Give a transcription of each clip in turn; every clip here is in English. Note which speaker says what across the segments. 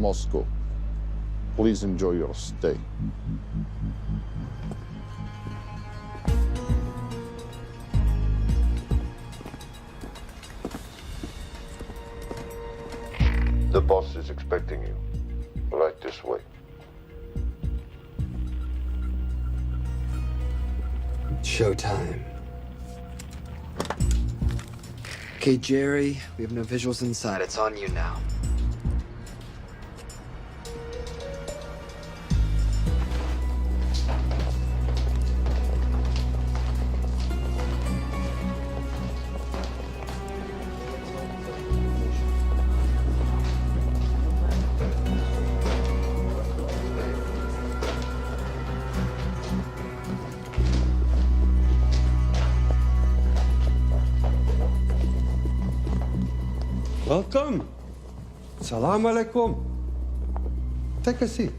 Speaker 1: Moscow. Please enjoy your stay.
Speaker 2: The boss is expecting you. Right this way.
Speaker 3: Showtime. Okay, Jerry, we have no visuals inside. It's on you now.
Speaker 4: Welcome. Salam alaikum. Take a seat.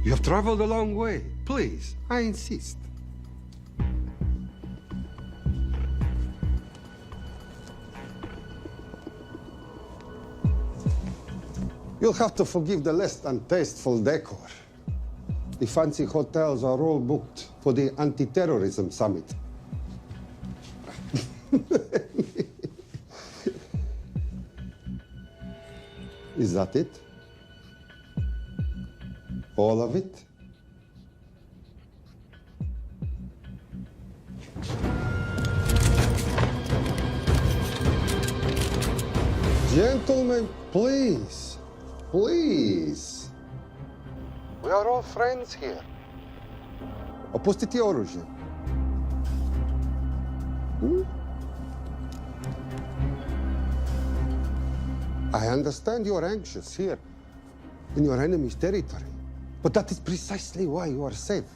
Speaker 4: You have traveled a long way. Please, I insist. You'll have to forgive the less than tasteful decor. The fancy hotels are all booked for the anti-terrorism summit. Is that it? All of it? Gentlemen, please, please. We are all friends here. Опустите оружие. I understand you're anxious here in your enemy's territory, but that is precisely why you are safe.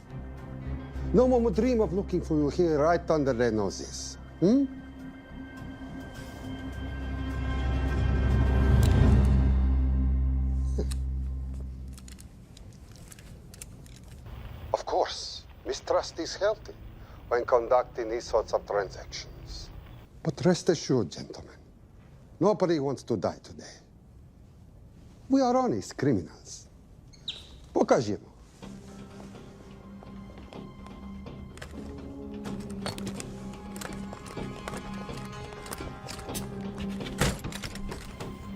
Speaker 4: No one would dream of looking for you here right under their noses. Of course, mistrust is healthy when conducting these sorts of transactions. But rest assured, gentlemen, nobody wants to die today. We are honest criminals. Покажемо.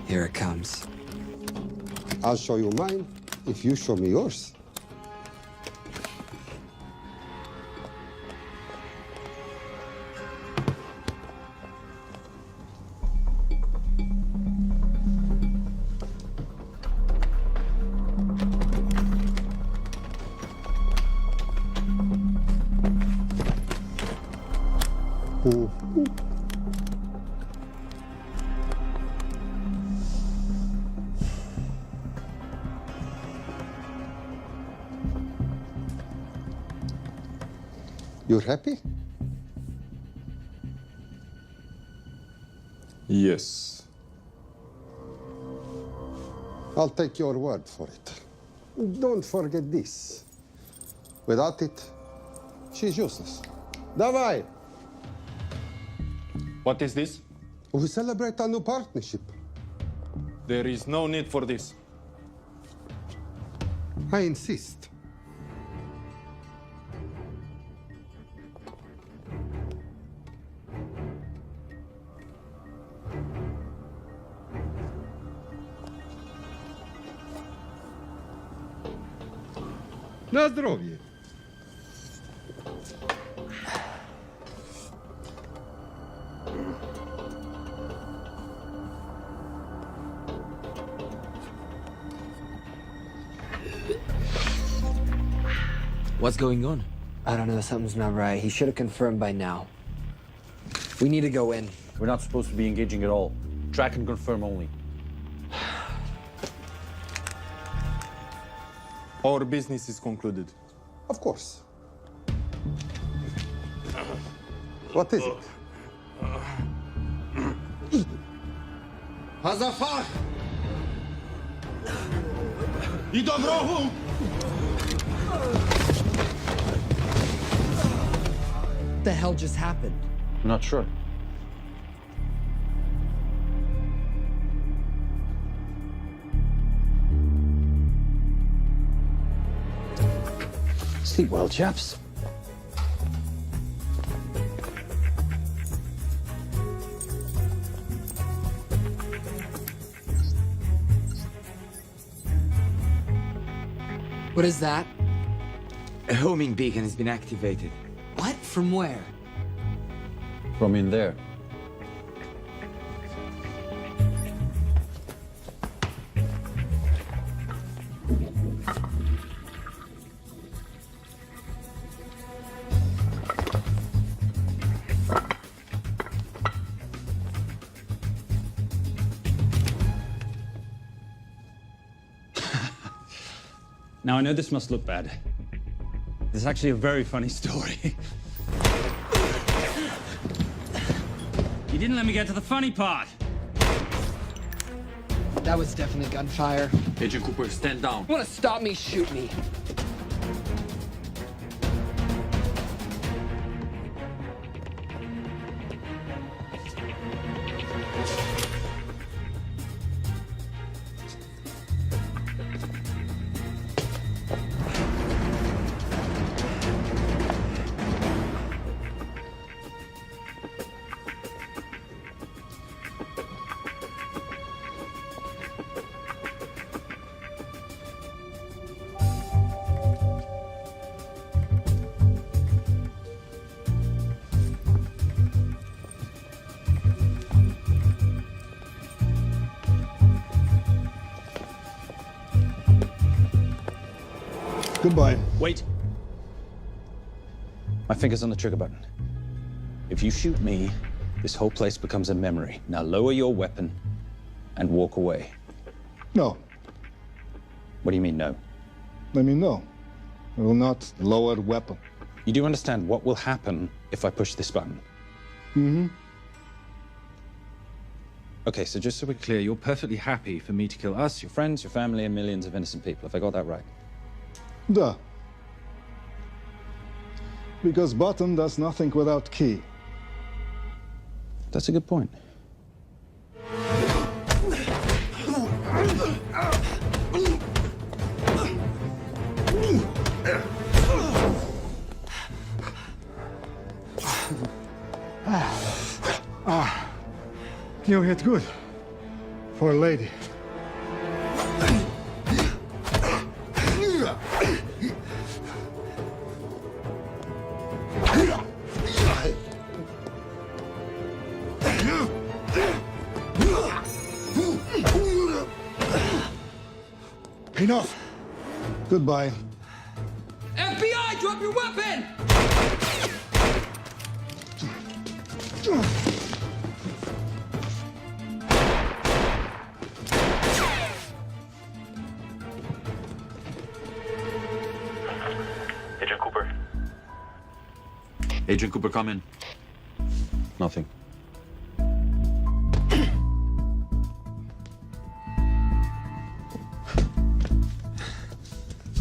Speaker 3: Here it comes.
Speaker 4: I'll show you mine if you show me yours. You're happy?
Speaker 1: Yes.
Speaker 4: I'll take your word for it. Don't forget this. Without it, she's useless. Давай!
Speaker 5: What is this?
Speaker 4: We celebrate our new partnership.
Speaker 5: There is no need for this.
Speaker 4: I insist. Na zdrowie.
Speaker 3: What's going on? I don't know, something's not right. He should have confirmed by now. We need to go in.
Speaker 5: We're not supposed to be engaging at all. Track and confirm only. Our business is concluded.
Speaker 4: Of course. What is it?
Speaker 6: Hazafar! I do wrogu!
Speaker 3: What the hell just happened?
Speaker 5: Not sure.
Speaker 7: Sleep well, chaps.
Speaker 3: What is that?
Speaker 8: A homing beacon has been activated.
Speaker 3: What? From where?
Speaker 5: From in there. Now, I know this must look bad. This is actually a very funny story. You didn't let me get to the funny part.
Speaker 3: That was definitely gunfire.
Speaker 8: Agent Cooper, stand down.
Speaker 3: You wanna stop me, shoot me.
Speaker 6: Goodbye.
Speaker 5: Wait. My finger's on the trigger button. If you shoot me, this whole place becomes a memory. Now lower your weapon and walk away.
Speaker 6: No.
Speaker 5: What do you mean, no?
Speaker 6: I mean, no. I will not lower weapon.
Speaker 5: You do understand what will happen if I push this button?
Speaker 6: Mm-hmm.
Speaker 5: Okay, so just so we're clear, you're perfectly happy for me to kill us, your friends, your family, and millions of innocent people. Have I got that right?
Speaker 6: Duh. Because button does nothing without key.
Speaker 5: That's a good point.
Speaker 6: You hit good. For a lady. Enough. Goodbye.
Speaker 3: FBI, drop your weapon!
Speaker 2: Agent Cooper.
Speaker 8: Agent Cooper, come in.
Speaker 5: Nothing.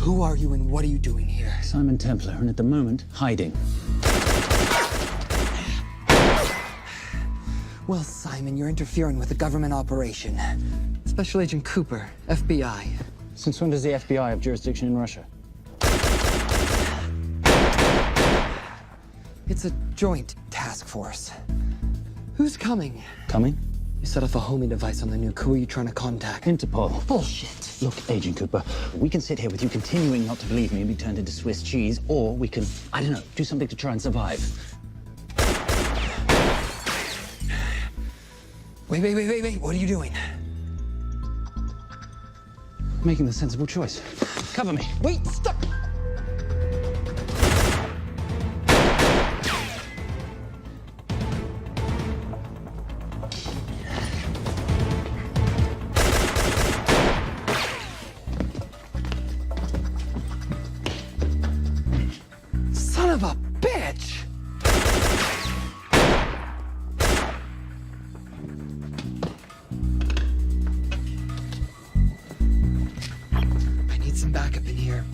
Speaker 3: Who are you and what are you doing here?
Speaker 5: Simon Templar, and at the moment, hiding.
Speaker 3: Well, Simon, you're interfering with a government operation. Special Agent Cooper, FBI.
Speaker 5: Since when does the FBI have jurisdiction in Russia?
Speaker 3: It's a joint task force. Who's coming?
Speaker 5: Coming?
Speaker 3: You set off a homing device on the nuke. Who are you trying to contact?
Speaker 5: Interpol.
Speaker 3: Bullshit.
Speaker 5: Look, Agent Cooper, we can sit here with you continuing not to believe me and be turned into Swiss cheese, or we can, I don't know, do something to try and survive.
Speaker 3: Wait. What are you doing?
Speaker 5: Making the sensible choice. Cover me.
Speaker 3: Wait, stop! Son of a bitch! I need some backup in here.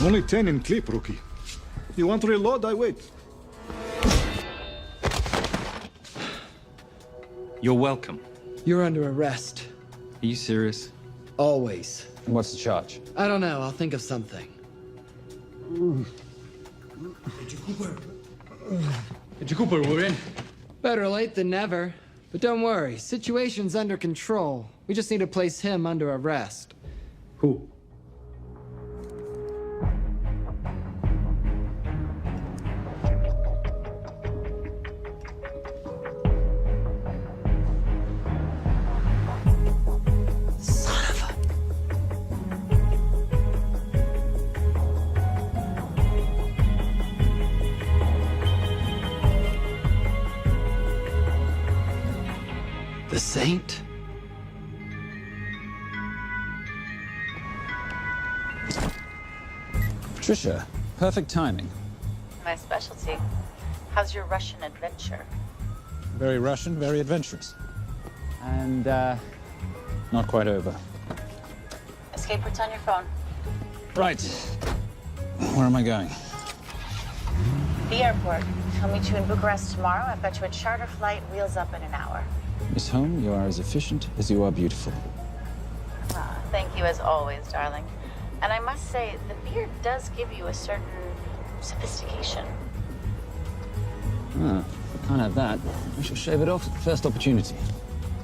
Speaker 6: Only 10 in clip, rookie. You want to reload? I wait.
Speaker 5: You're welcome.
Speaker 3: You're under arrest.
Speaker 5: Are you serious?
Speaker 3: Always.
Speaker 5: And what's the charge?
Speaker 3: I don't know. I'll think of something.
Speaker 8: Agent Cooper, we're in.
Speaker 3: Better late than never. But don't worry. Situation's under control. We just need to place him under arrest.
Speaker 8: Who?
Speaker 3: Son of a... The Saint?
Speaker 5: Patricia, perfect timing.
Speaker 7: My specialty. How's your Russian adventure?
Speaker 5: Very Russian, very adventurous. And, not quite over.
Speaker 7: Escape routes on your phone.
Speaker 5: Right. Where am I going?
Speaker 7: The airport. I'll meet you in Bucharest tomorrow. I've got you a charter flight, wheels up in an hour.
Speaker 5: Miss Holm, you are as efficient as you are beautiful.
Speaker 7: Ah, thank you as always, darling. And I must say, the beard does give you a certain sophistication.
Speaker 5: Ah, can't have that. I shall shave it off at the first opportunity.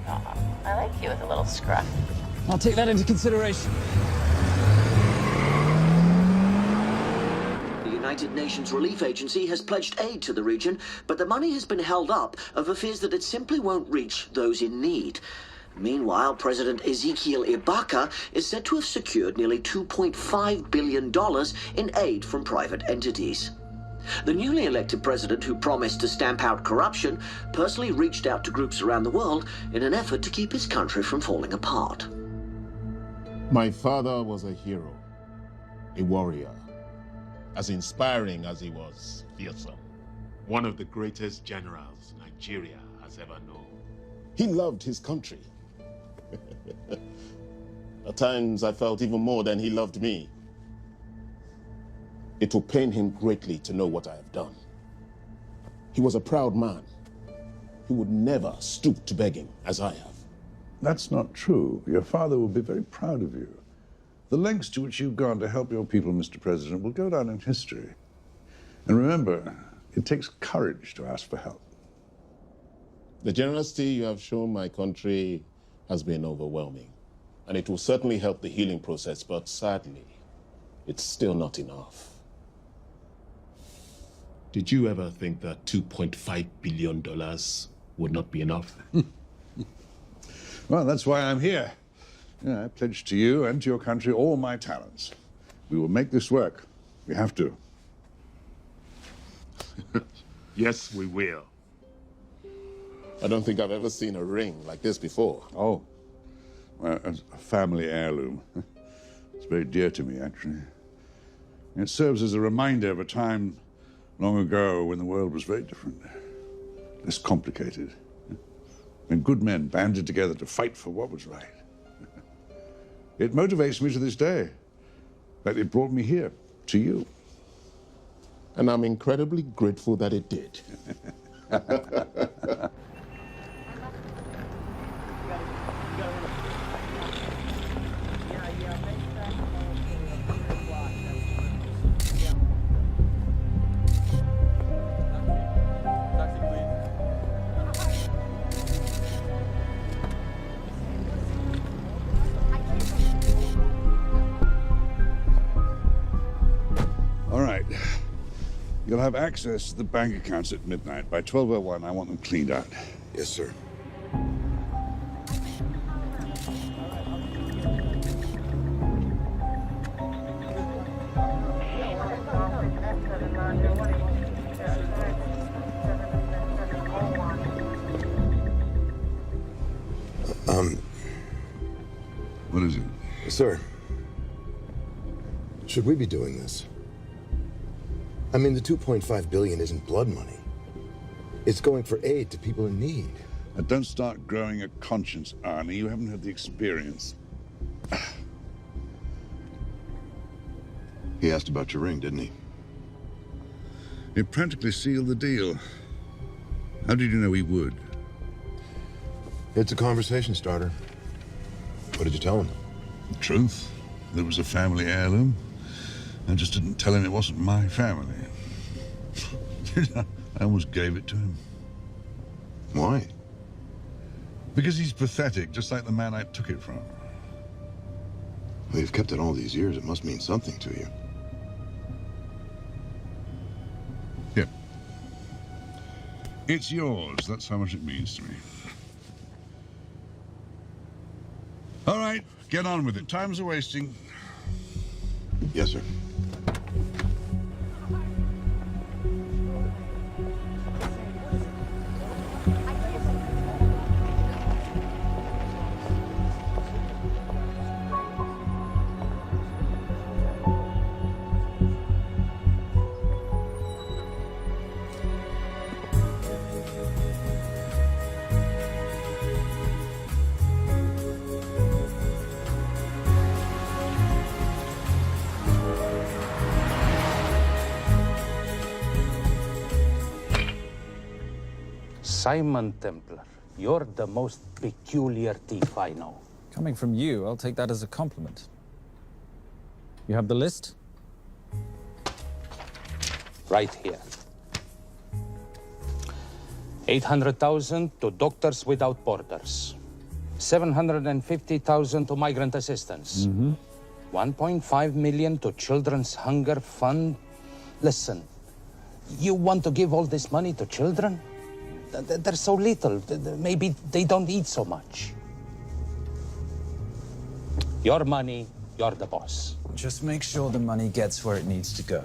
Speaker 7: Ah, I like you with a little scruff.
Speaker 5: I'll take that into consideration.
Speaker 9: The United Nations Relief Agency has pledged aid to the region, but the money has been held up over fears that it simply won't reach those in need. Meanwhile, President Ezekiel Ibaka is said to have secured nearly $2.5 billion in aid from private entities. The newly elected president, who promised to stamp out corruption, personally reached out to groups around the world in an effort to keep his country from falling apart.
Speaker 1: My father was a hero, a warrior, as inspiring as he was fearsome.
Speaker 10: One of the greatest generals Nigeria has ever known.
Speaker 1: He loved his country. At times, I felt even more than he loved me. It will pain him greatly to know what I have done. He was a proud man. He would never stoop to begging, as I have.
Speaker 11: That's not true. Your father will be very proud of you. The lengths to which you've gone to help your people, Mr. President, will go down in history. And remember, it takes courage to ask for help.
Speaker 1: The generosity you have shown my country has been overwhelming. And it will certainly help the healing process, but sadly, it's still not enough.
Speaker 10: Did you ever think that $2.5 billion would not be enough?
Speaker 11: Well, that's why I'm here. I pledge to you and to your country all my talents. We will make this work. We have to.
Speaker 10: Yes, we will.
Speaker 1: I don't think I've ever seen a ring like this before.
Speaker 11: Oh, well, it's a family heirloom. It's very dear to me, actually. It serves as a reminder of a time long ago when the world was very different, less complicated, when good men banded together to fight for what was right. It motivates me to this day, but it brought me here, to you.
Speaker 1: And I'm incredibly grateful that it did.
Speaker 11: All right. You'll have access to the bank accounts at midnight. By 12:01, I want them cleaned out.
Speaker 2: Yes, sir.
Speaker 11: What is it?
Speaker 2: Sir, should we be doing this? I mean, the $2.5 billion isn't blood money. It's going for aid to people in need.
Speaker 11: Now, don't start growing a conscience, Arnie. You haven't had the experience.
Speaker 2: He asked about your ring, didn't he?
Speaker 11: It practically sealed the deal. How did you know he would?
Speaker 2: It's a conversation starter. What did you tell him?
Speaker 11: The truth. That it was a family heirloom. I just didn't tell him it wasn't my family. I almost gave it to him.
Speaker 2: Why?
Speaker 11: Because he's pathetic, just like the man I took it from.
Speaker 2: Well, you've kept it all these years. It must mean something to you.
Speaker 11: Yeah. It's yours. That's how much it means to me. All right, get on with it. Time's a-wasting.
Speaker 2: Yes, sir.
Speaker 5: Simon Templar, you're the most peculiar thief I know.
Speaker 12: Coming from you, I'll take that as a compliment. You have the list?
Speaker 5: Right here. 800,000 to Doctors Without Borders. 750,000 to migrant assistance. 1.5 million to Children's Hunger Fund. Listen, you want to give all this money to children? They're so little. Maybe they don't eat so much. Your money, you're the boss.
Speaker 12: Just make sure the money gets where it needs to go.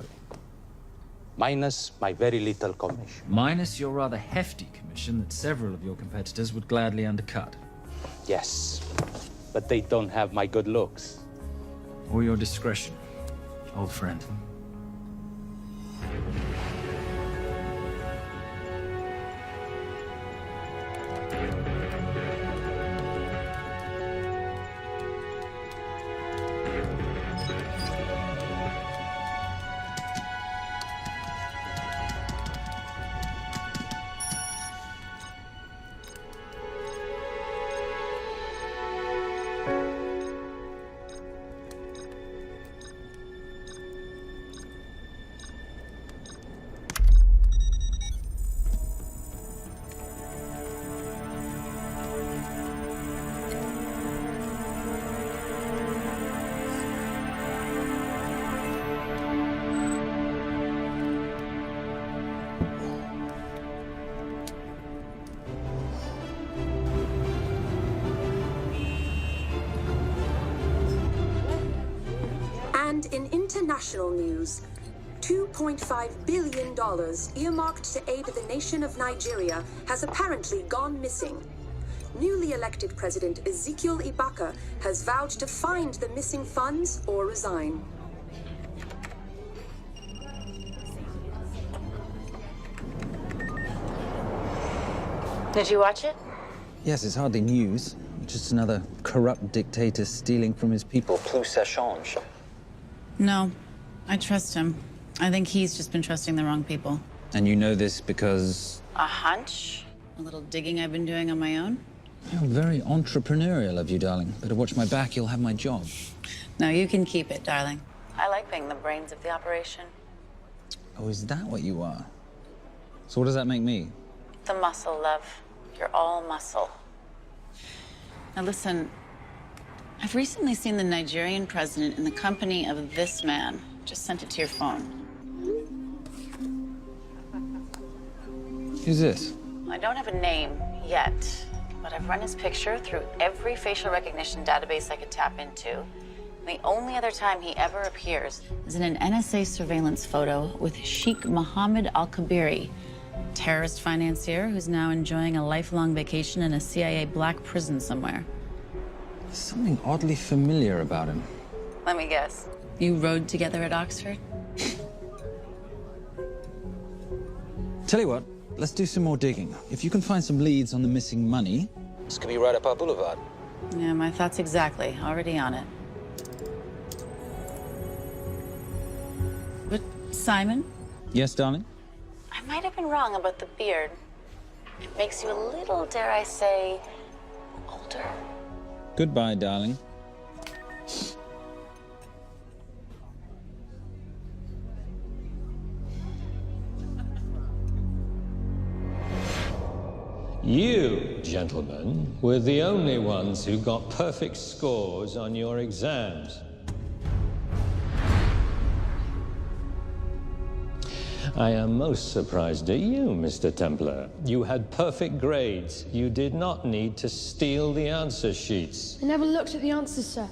Speaker 5: Minus my very little commission.
Speaker 12: Minus your rather hefty commission that several of your competitors would gladly undercut.
Speaker 5: Yes, but they don't have my good looks.
Speaker 12: Or your discretion, old friend.
Speaker 13: And in international news, $2.5 billion earmarked to aid the nation of Nigeria has apparently gone missing. Newly elected President Ezekiel Ibaka has vowed to find the missing funds or resign.
Speaker 7: Did you watch it?
Speaker 12: Yes, it's hardly news. Just another corrupt dictator stealing from his people.
Speaker 3: Plus ça change.
Speaker 14: No, I trust him. I think he's just been trusting the wrong people.
Speaker 12: And you know this because...
Speaker 14: A hunch? A little digging I've been doing on my own?
Speaker 12: You're very entrepreneurial of you, darling. Better watch my back, you'll have my job.
Speaker 14: No, you can keep it, darling.
Speaker 7: I like being the brains of the operation.
Speaker 12: Oh, is that what you are? So what does that make me?
Speaker 7: The muscle, love. You're all muscle.
Speaker 14: Now listen, I've recently seen the Nigerian president in the company of this man. Just sent it to your phone.
Speaker 12: Who's this?
Speaker 7: I don't have a name yet, but I've run his picture through every facial recognition database I could tap into. And the only other time he ever appears
Speaker 14: is in an NSA surveillance photo with Sheikh Mohammed Al-Kabiri, terrorist financier who's now enjoying a lifelong vacation in a CIA black prison somewhere.
Speaker 12: There's something oddly familiar about him.
Speaker 7: Let me guess.
Speaker 14: You rode together at Oxford?
Speaker 12: Tell you what, let's do some more digging. If you can find some leads on the missing money, this could be right up our boulevard.
Speaker 14: Yeah, my thoughts exactly. Already on it. But Simon,
Speaker 12: Yes, darling?
Speaker 7: I might have been wrong about the beard. It makes you a little, dare I say, older.
Speaker 12: Goodbye, darling.
Speaker 15: You, gentlemen, were the only ones who got perfect scores on your exams. I am most surprised at you, Mr. Templar. You had perfect grades. You did not need to steal the answer sheets.
Speaker 16: I never looked at the answers, sir.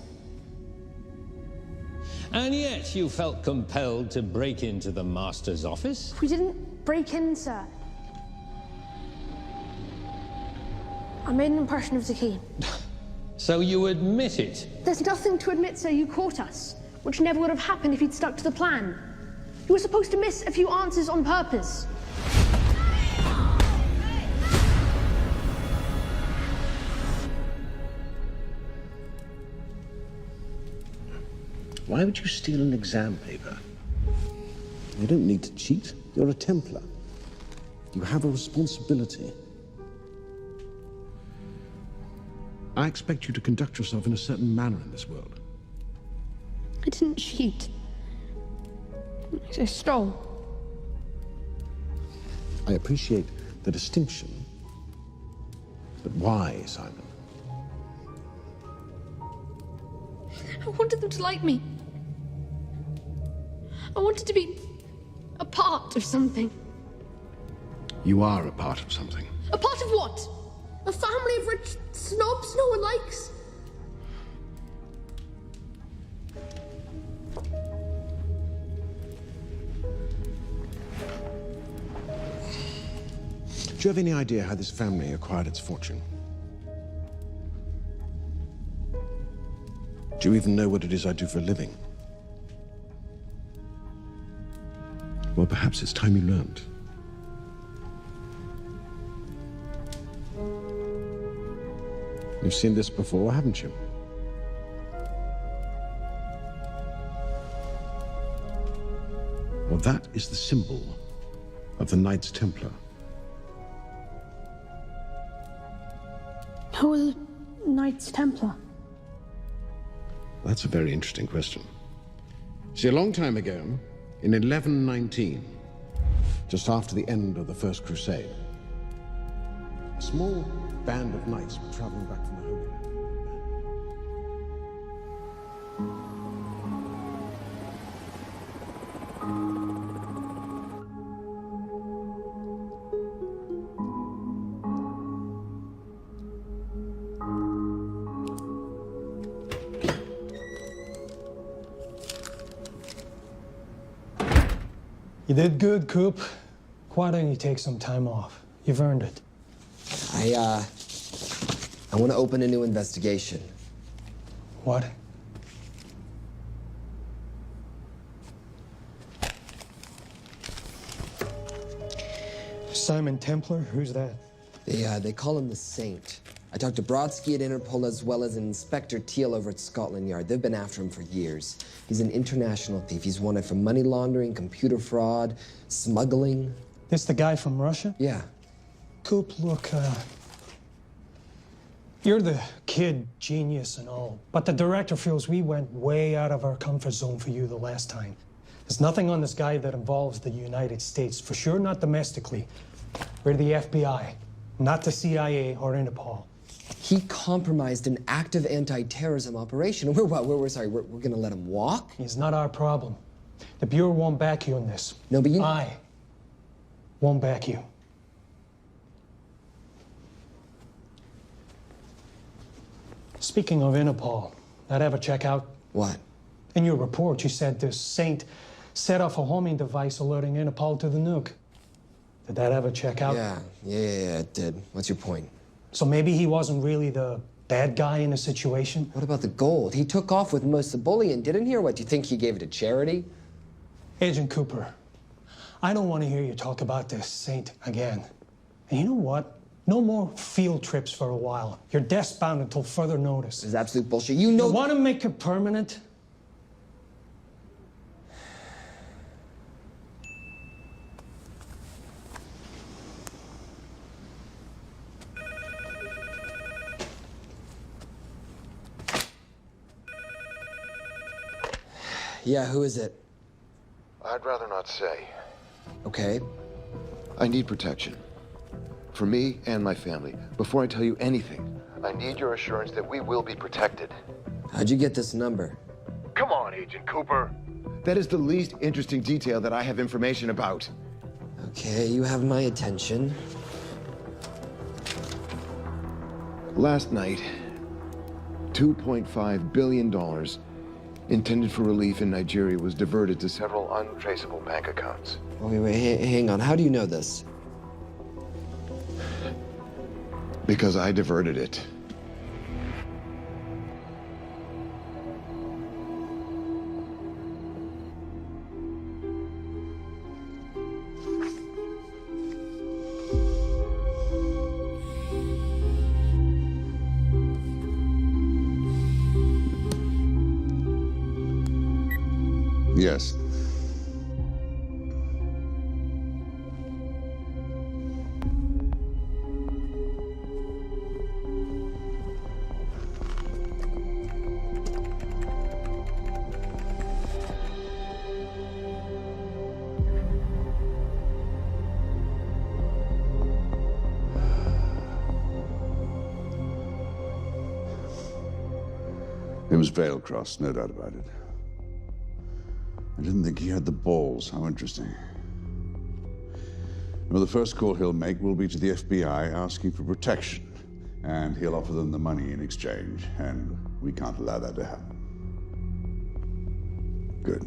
Speaker 15: And yet you felt compelled to break into the master's office?
Speaker 16: We didn't break in, sir. I made an impression of the key.
Speaker 15: So you admit it?
Speaker 16: There's nothing to admit, sir. You caught us, which never would have happened if you'd stuck to the plan. You were supposed to miss a few answers on purpose.
Speaker 17: Why would you steal an exam paper? You don't need to cheat. You're a Templar. You have a responsibility. I expect you to conduct yourself in a certain manner in this world.
Speaker 16: I didn't cheat. I stole.
Speaker 17: I appreciate the distinction. But why, Simon?
Speaker 16: I wanted them to like me. I wanted to be a part of something.
Speaker 17: You are a part of something.
Speaker 16: A part of what? A family of rich snobs no one likes?
Speaker 17: Do you have any idea how this family acquired its fortune? Do you even know what it is I do for a living? Well, perhaps it's time you learned. You've seen this before, haven't you? Well, that is the symbol of the Knights Templar.
Speaker 16: Who are the Knights Templar?
Speaker 17: That's a very interesting question. See, a long time ago, in 1119, just after the end of the First Crusade, a small band of knights were traveling back from the Holy Land.
Speaker 18: You did good, Coop. Why don't you take some time off? You've earned it.
Speaker 3: I want to open a new investigation.
Speaker 18: What? Simon Templar? Who's that?
Speaker 3: They call him the Saint. I talked to Brodsky at Interpol as well as Inspector Teal over at Scotland Yard. They've been after him for years. He's an international thief. He's wanted for money laundering, computer fraud, smuggling.
Speaker 18: This the guy from Russia?
Speaker 3: Yeah.
Speaker 18: Coop, look, you're the kid genius and all, but the director feels we went way out of our comfort zone for you the last time. There's nothing on this guy that involves the United States, for sure not domestically. We're the FBI, not the CIA or Interpol.
Speaker 3: He compromised an active anti-terrorism operation. We're gonna let him walk?
Speaker 18: He's not our problem. The Bureau won't back you on this.
Speaker 3: No, but
Speaker 18: I won't back you. Speaking of Interpol, that ever check out?
Speaker 3: What?
Speaker 18: In your report, you said this Saint set off a homing device alerting Interpol to the nuke. Did that ever check out?
Speaker 3: Yeah, it did. What's your point?
Speaker 18: So maybe he wasn't really the bad guy in the situation?
Speaker 3: What about the gold? He took off with most of the bullion, didn't he? Or what, do you think he gave it to charity?
Speaker 18: Agent Cooper, I don't want to hear you talk about this Saint again. And you know what? No more field trips for a while. You're desk-bound until further notice.
Speaker 3: This is absolute bullshit. You know...
Speaker 18: You want to make it permanent?
Speaker 3: Yeah, who is it?
Speaker 2: I'd rather not say.
Speaker 3: Okay.
Speaker 2: I need protection. For me and my family. Before I tell you anything, I need your assurance that we will be protected.
Speaker 3: How'd you get this number?
Speaker 2: Come on, Agent Cooper. That is the least interesting detail that I have information about.
Speaker 3: Okay, you have my attention.
Speaker 2: Last night, $2.5 billion intended for relief in Nigeria was diverted to several untraceable bank accounts.
Speaker 3: Wait, hang on. How do you know this?
Speaker 2: Because I diverted it.
Speaker 11: Yes. It was veil crossed, no doubt about it. I didn't think he had the balls. How interesting. Well, the first call he'll make will be to the FBI asking for protection. And he'll offer them the money in exchange. And we can't allow that to happen. Good.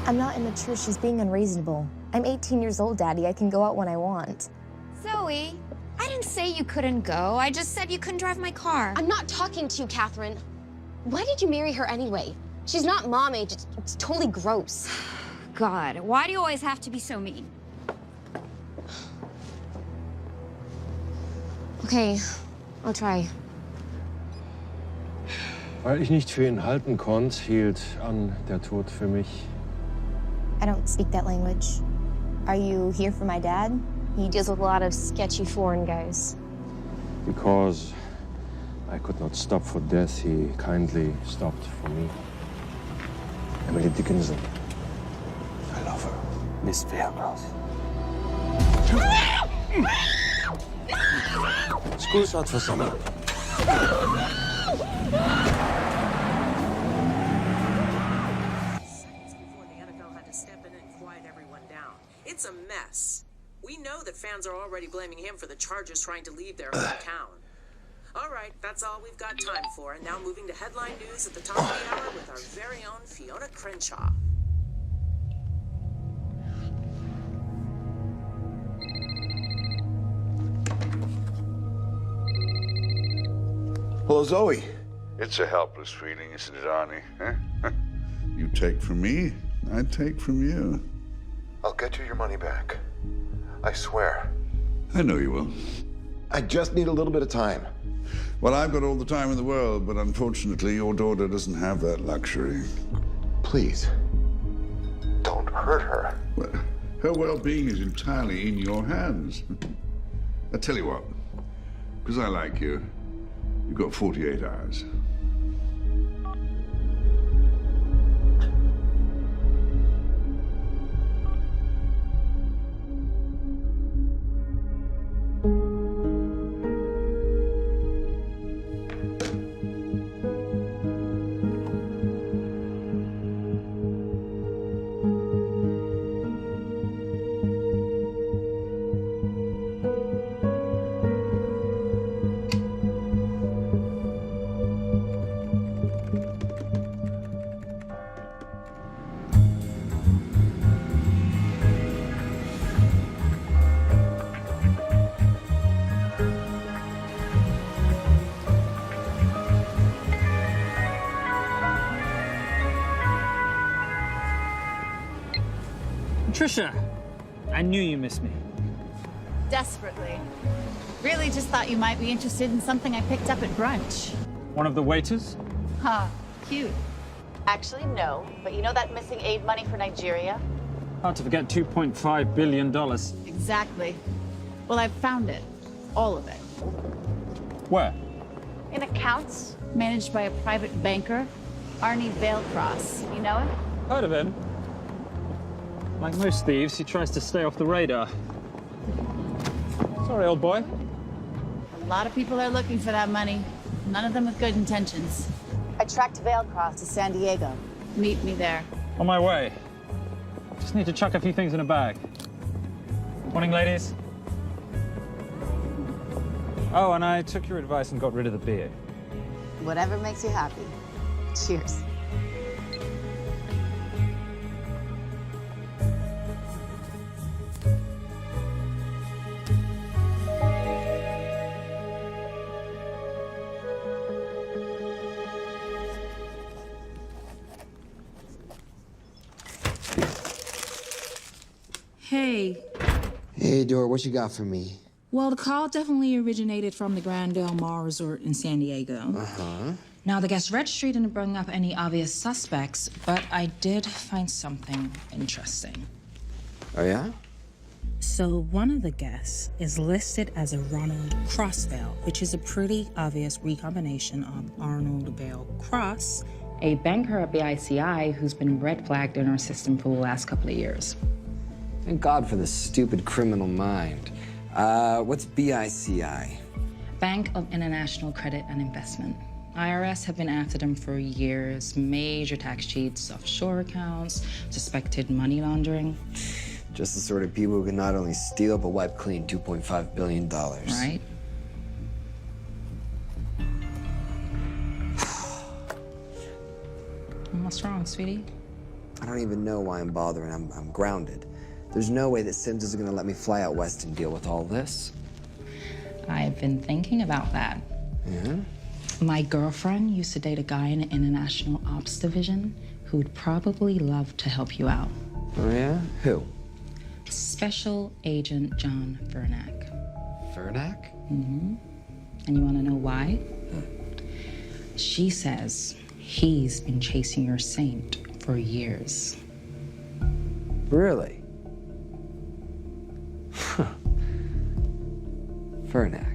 Speaker 19: I'm not immature. She's being unreasonable. I'm 18 years old, Daddy. I can go out when I want.
Speaker 20: Zoe, I didn't say you couldn't go. I just said you couldn't drive my car.
Speaker 21: I'm not talking to you, Catherine. Why did you marry her anyway? She's not mom age. It's totally gross.
Speaker 20: God, why do you always have to be so mean?
Speaker 21: Okay, I'll try.
Speaker 22: Weil ich nicht für ihn halten konnte, hielt an der Tod für mich.
Speaker 19: I don't speak that language. Are you here for my dad?
Speaker 21: He deals with a lot of sketchy foreign guys.
Speaker 22: Because I could not stop for death, he kindly stopped for me. Emily Dickinson. I love her. Miss Fairgross. School's out for summer.
Speaker 23: It's a mess. We know that fans are already blaming him for the Chargers trying to leave their hometown. All right, that's all we've got time for. And now moving to headline news at the top of the hour with our very own Fiona Crenshaw.
Speaker 2: Hello, Zoe.
Speaker 11: It's a helpless feeling, isn't it, Arnie? Huh? You take from me, I take from you.
Speaker 2: I'll get you your money back. I swear.
Speaker 11: I know you will.
Speaker 2: I just need a little bit of time.
Speaker 11: Well, I've got all the time in the world, but unfortunately, your daughter doesn't have that luxury.
Speaker 2: Please, don't hurt her.
Speaker 11: Well, her well-being is entirely in your hands. I tell you what, because I like you, you've got 48 hours.
Speaker 8: Trisha, I knew you missed me.
Speaker 14: Desperately. Really just thought you might be interested in something I picked up at brunch.
Speaker 8: One of the waiters?
Speaker 14: Huh, cute. Actually, no. But you know that missing aid money for Nigeria?
Speaker 8: Hard to forget $2.5 billion.
Speaker 14: Exactly. Well, I've found it. All of it.
Speaker 8: Where?
Speaker 14: In accounts managed by a private banker, Arnie Veilcross. You know him?
Speaker 8: Heard of him. Like most thieves, he tries to stay off the radar. Sorry, old boy.
Speaker 14: A lot of people are looking for that money. None of them with good intentions. I tracked Veilcross to San Diego. Meet me there.
Speaker 8: On my way. Just need to chuck a few things in a bag. Morning, ladies. Oh, and I took your advice and got rid of the beer.
Speaker 14: Whatever makes you happy. Cheers.
Speaker 4: Hey.
Speaker 3: Hey, Dora, what you got for me?
Speaker 4: Well, the call definitely originated from the Grand Del Mar Resort in San Diego.
Speaker 3: Uh-huh.
Speaker 4: Now, the guest registry didn't bring up any obvious suspects, but I did find something interesting.
Speaker 3: Oh, yeah?
Speaker 4: So one of the guests is listed as a Ronald Crossvale, which is a pretty obvious recombination of Arnold Vale Cross, a banker at BICI who's been red flagged in our system for the last couple of years.
Speaker 3: Thank God for the stupid criminal mind. What's BICI?
Speaker 4: Bank of International Credit and Investment. IRS have been after them for years. Major tax cheats, offshore accounts, suspected money laundering.
Speaker 3: Just the sort of people who can not only steal, but wipe clean $2.5 billion.
Speaker 4: Right? What's wrong, sweetie?
Speaker 3: I don't even know why I'm bothering. I'm grounded. There's no way that Sims is gonna let me fly out west and deal with all this.
Speaker 4: I've been thinking about that.
Speaker 3: Yeah?
Speaker 4: My girlfriend used to date a guy in the International Ops Division who'd probably love to help you out.
Speaker 3: Oh, yeah? Who?
Speaker 4: Special Agent John Vernack.
Speaker 3: Vernack?
Speaker 4: Mm-hmm. And you want to know why? She says he's been chasing your saint for years.
Speaker 3: Really? Huh. Vernack.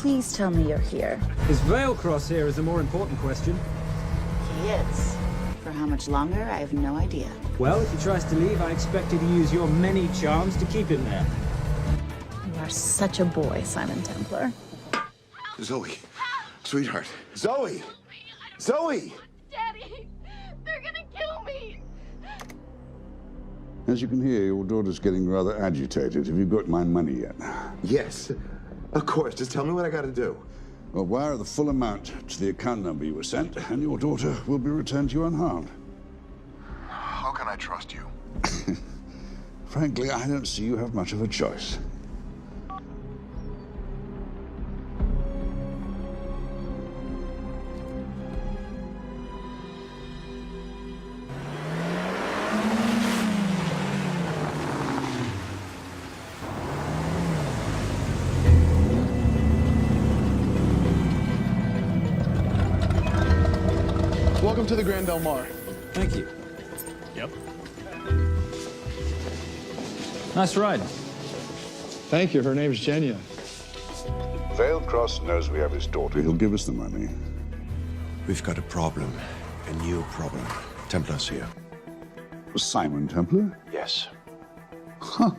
Speaker 14: Please tell me you're here.
Speaker 12: Is Veilcross here is a more important question.
Speaker 14: He is. For how much longer, I have no idea.
Speaker 12: Well, if he tries to leave, I expect you to use your many charms to keep him there.
Speaker 14: You are such a boy, Silent Templar.
Speaker 2: Zoe, sweetheart. Zoe! Zoe!
Speaker 16: Daddy, they're gonna kill me.
Speaker 11: As you can hear, your daughter's getting rather agitated. Have you got my money yet?
Speaker 2: Yes, of course. Just tell me what I gotta do.
Speaker 11: Well, wire the full amount to the account number you were sent, and your daughter will be returned to you unharmed.
Speaker 2: How can I trust you?
Speaker 11: Frankly, I don't see you have much of a choice.
Speaker 6: Welcome to the Grand Del Mar.
Speaker 12: Thank you.
Speaker 6: Yep.
Speaker 12: Nice ride.
Speaker 6: Thank you. Her name's Genya.
Speaker 11: Veilcross knows we have his daughter. He'll give us the money.
Speaker 2: We've got a problem. A new problem. Templar's here.
Speaker 11: Simon Templar?
Speaker 2: Yes.
Speaker 11: Huh.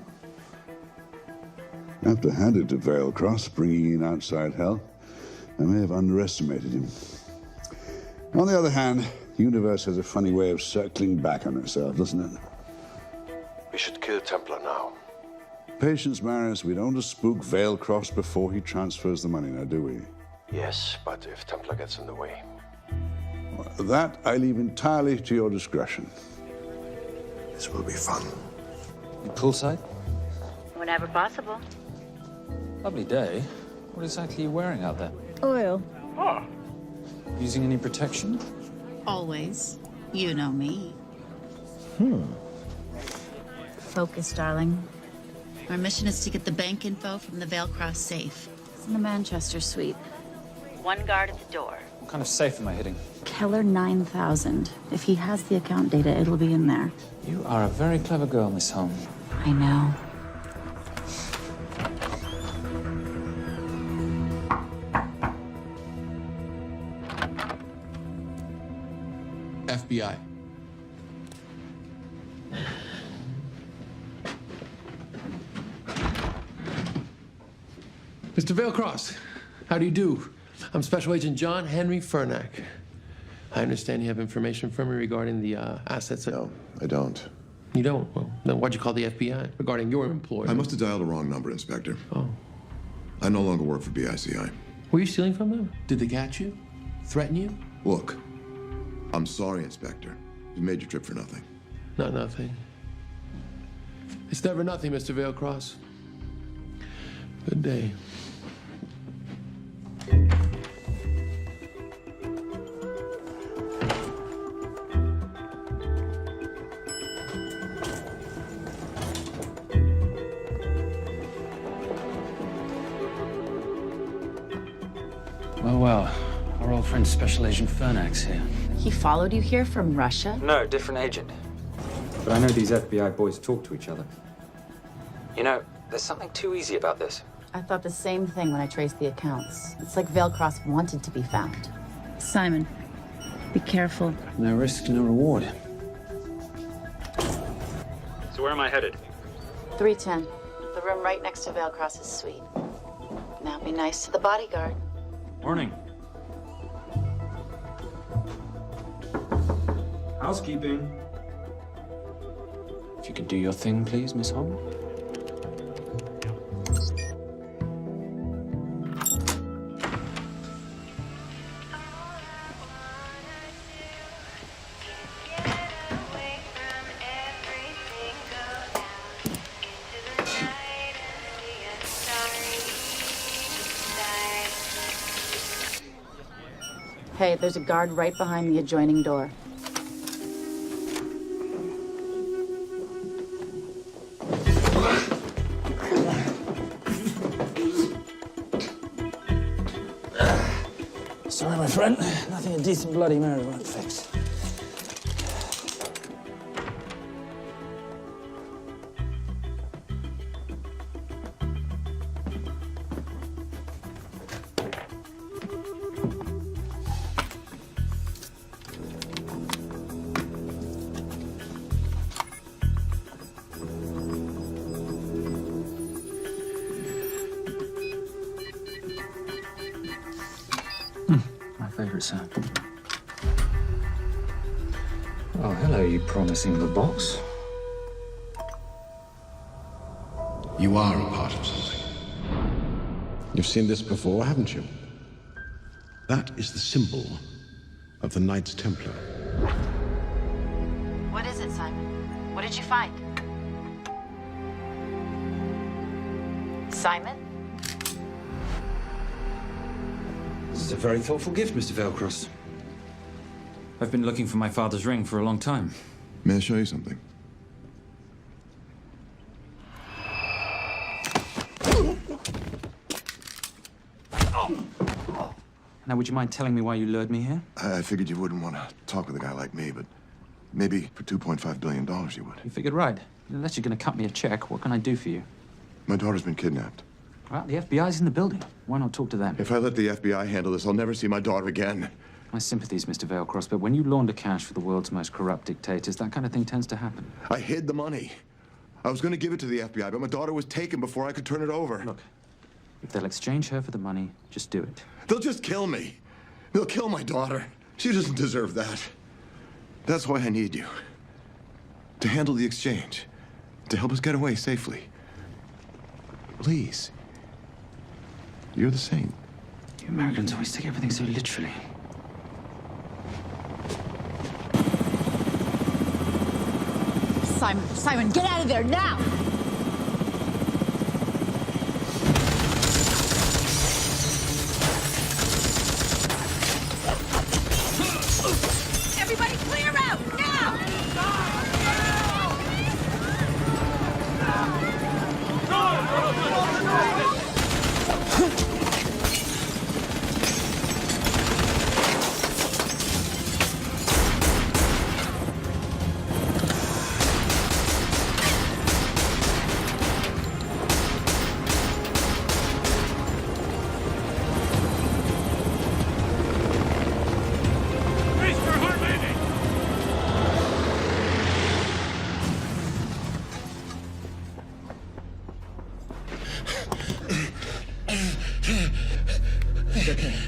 Speaker 11: I have to hand it to Veilcross, bringing in outside help. I may have underestimated him. On the other hand, the universe has a funny way of circling back on itself, doesn't it?
Speaker 2: We should kill Templar now.
Speaker 11: Patience, Marius. We don't want to spook Veilcross before he transfers the money, now, do we?
Speaker 2: Yes, but if Templar gets in the way.
Speaker 11: That I leave entirely to your discretion.
Speaker 2: This will be fun.
Speaker 12: Poolside?
Speaker 14: Whenever possible.
Speaker 12: Lovely day. What exactly are you wearing out there?
Speaker 14: Oil.
Speaker 12: Using any protection?
Speaker 14: Always. You know me. Focus, darling. Our mission is to get the bank info from the Vale Cross safe. It's in the Manchester suite. One guard at the door.
Speaker 12: What kind of safe am I hitting?
Speaker 14: Keller 9000. If he has the account data, it'll be in there.
Speaker 12: You are a very clever girl, Miss Holm.
Speaker 14: I know.
Speaker 1: FBI. Mr. Vailcross, how do you do? I'm Special Agent John Henry Furnack. I understand you have information from me regarding the assets.
Speaker 2: No, I don't.
Speaker 1: You don't? Well, then why'd you call the FBI regarding your employer?
Speaker 2: I must have dialed the wrong number, Inspector.
Speaker 1: Oh.
Speaker 2: I no longer work for BICI.
Speaker 1: Were you stealing from them? Did they catch you? Threaten you?
Speaker 2: Look, I'm sorry, Inspector. You made your trip for nothing.
Speaker 1: Not nothing. It's never nothing, Mr. Vailcross. Good day.
Speaker 12: Well, our old friend Special Agent Furnack's here.
Speaker 14: He followed you here from Russia?
Speaker 12: No, different agent. But I know these FBI boys talk to each other. You know, there's something too easy about this.
Speaker 14: I thought the same thing when I traced the accounts. It's like Vailcross wanted to be found. Simon, be careful.
Speaker 12: No risk, no reward.
Speaker 8: So where am I headed?
Speaker 14: 310. The room right next to Vailcross's suite. Now be nice to the bodyguard.
Speaker 8: Morning. Housekeeping.
Speaker 12: If you could do your thing, please, Miss Holm.
Speaker 14: Hey, there's a guard right behind the adjoining door.
Speaker 12: Sorry, my friend. Nothing a decent Bloody Mary won't fix. Favorite sound. Oh, hello, you promising the box.
Speaker 17: You are a part of something. You've seen this before, haven't you? That is the symbol of the Knights Templar.
Speaker 14: What is it, Simon? What did you find? Simon?
Speaker 12: This is a very thoughtful gift, Mr. Vailcross. I've been looking for my father's ring for a long time.
Speaker 2: May I show you something?
Speaker 12: Now, would you mind telling me why you lured me here?
Speaker 2: I figured you wouldn't want to talk with a guy like me, but maybe for $2.5 billion you would.
Speaker 12: You figured right. Unless you're going to cut me a check, what can I do for you?
Speaker 2: My daughter's been kidnapped.
Speaker 12: Well, the FBI's in the building. Why not talk to them?
Speaker 2: If I let the FBI handle this, I'll never see my daughter again.
Speaker 12: My sympathies, Mr. Vailcross, but when you launder cash for the world's most corrupt dictators, that kind of thing tends to happen.
Speaker 2: I hid the money. I was going to give it to the FBI, but my daughter was taken before I could turn it over.
Speaker 12: Look, if they'll exchange her for the money, just do it.
Speaker 2: They'll just kill me. They'll kill my daughter. She doesn't deserve that. That's why I need you. To handle the exchange. To help us get away safely. Please. You're the saint.
Speaker 12: You Americans always take everything so literally.
Speaker 14: Simon, get out of there now! Everybody clear out, now!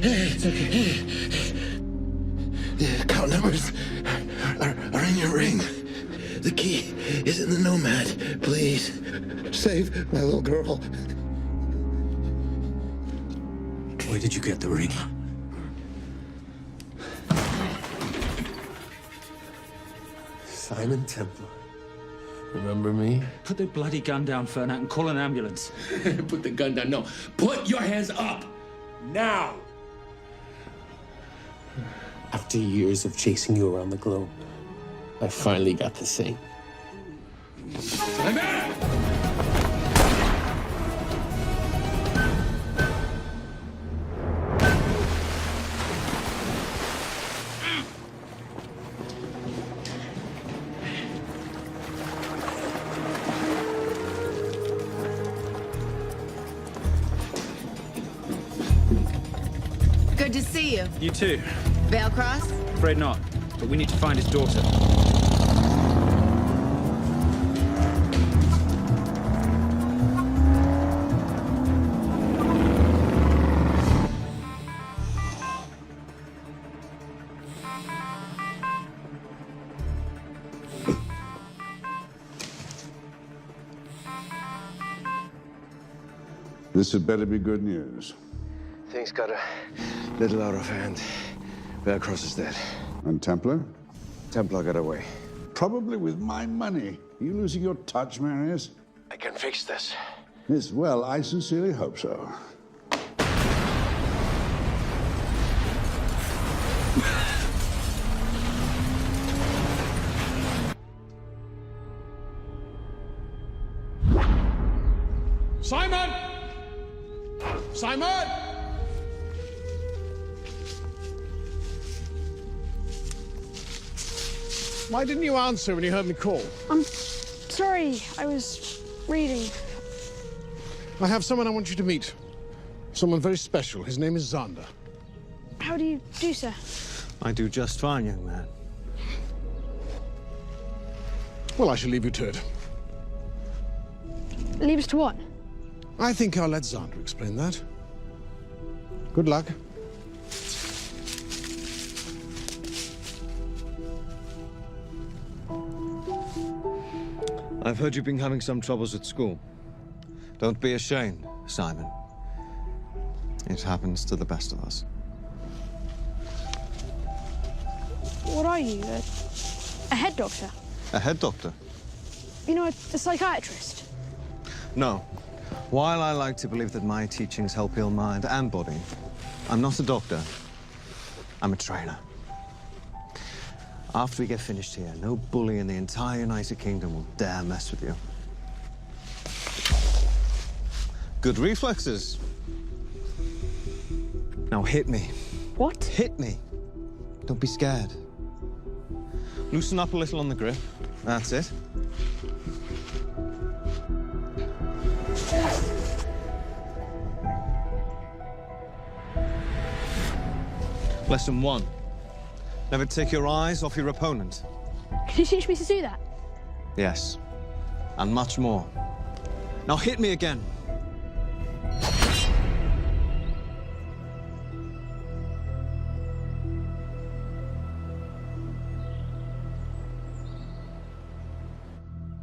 Speaker 1: It's okay. The account numbers are in your ring. The key is in the Nomad. Please, save my little girl.
Speaker 12: Where did you get the ring?
Speaker 1: Simon Templar. Remember me?
Speaker 12: Put the bloody gun down, Fernak, and call an ambulance.
Speaker 1: Put the gun down. No. Put your hands up. Now. After years of chasing you around the globe, I finally got to say. I'm out!
Speaker 14: Good to see you.
Speaker 12: You too.
Speaker 14: Veil cross?
Speaker 12: Afraid not, but we need to find his daughter.
Speaker 11: This had better be good news.
Speaker 2: Things got a little out of hand. Bearcross is dead.
Speaker 11: And Templar?
Speaker 2: Templar got away.
Speaker 11: Probably with my money. Are you losing your touch, Marius?
Speaker 2: I can fix this.
Speaker 11: Yes, well, I sincerely hope so.
Speaker 6: Simon! Simon! Why didn't you answer when you heard me call?
Speaker 16: I'm sorry, I was reading.
Speaker 6: I have someone I want you to meet. Someone very special. His name is Zander.
Speaker 16: How do you do, sir?
Speaker 5: I do just fine, young man.
Speaker 6: Well, I shall leave you to it.
Speaker 16: Leave us to what?
Speaker 6: I think I'll let Zander explain that. Good luck.
Speaker 5: I've heard you've been having some troubles at school. Don't be ashamed, Simon. It happens to the best of us.
Speaker 16: What are you, a head doctor?
Speaker 5: A head doctor?
Speaker 16: You know, a psychiatrist?
Speaker 5: No. While I like to believe that my teachings help heal mind and body, I'm not a doctor. I'm a trainer. After we get finished here, no bully in the entire United Kingdom will dare mess with you. Good reflexes. Now hit me.
Speaker 16: What?
Speaker 5: Hit me. Don't be scared. Loosen up a little on the grip. That's it. Lesson 1. Never take your eyes off your opponent.
Speaker 16: Can you teach me to do that?
Speaker 5: Yes. And much more. Now hit me again.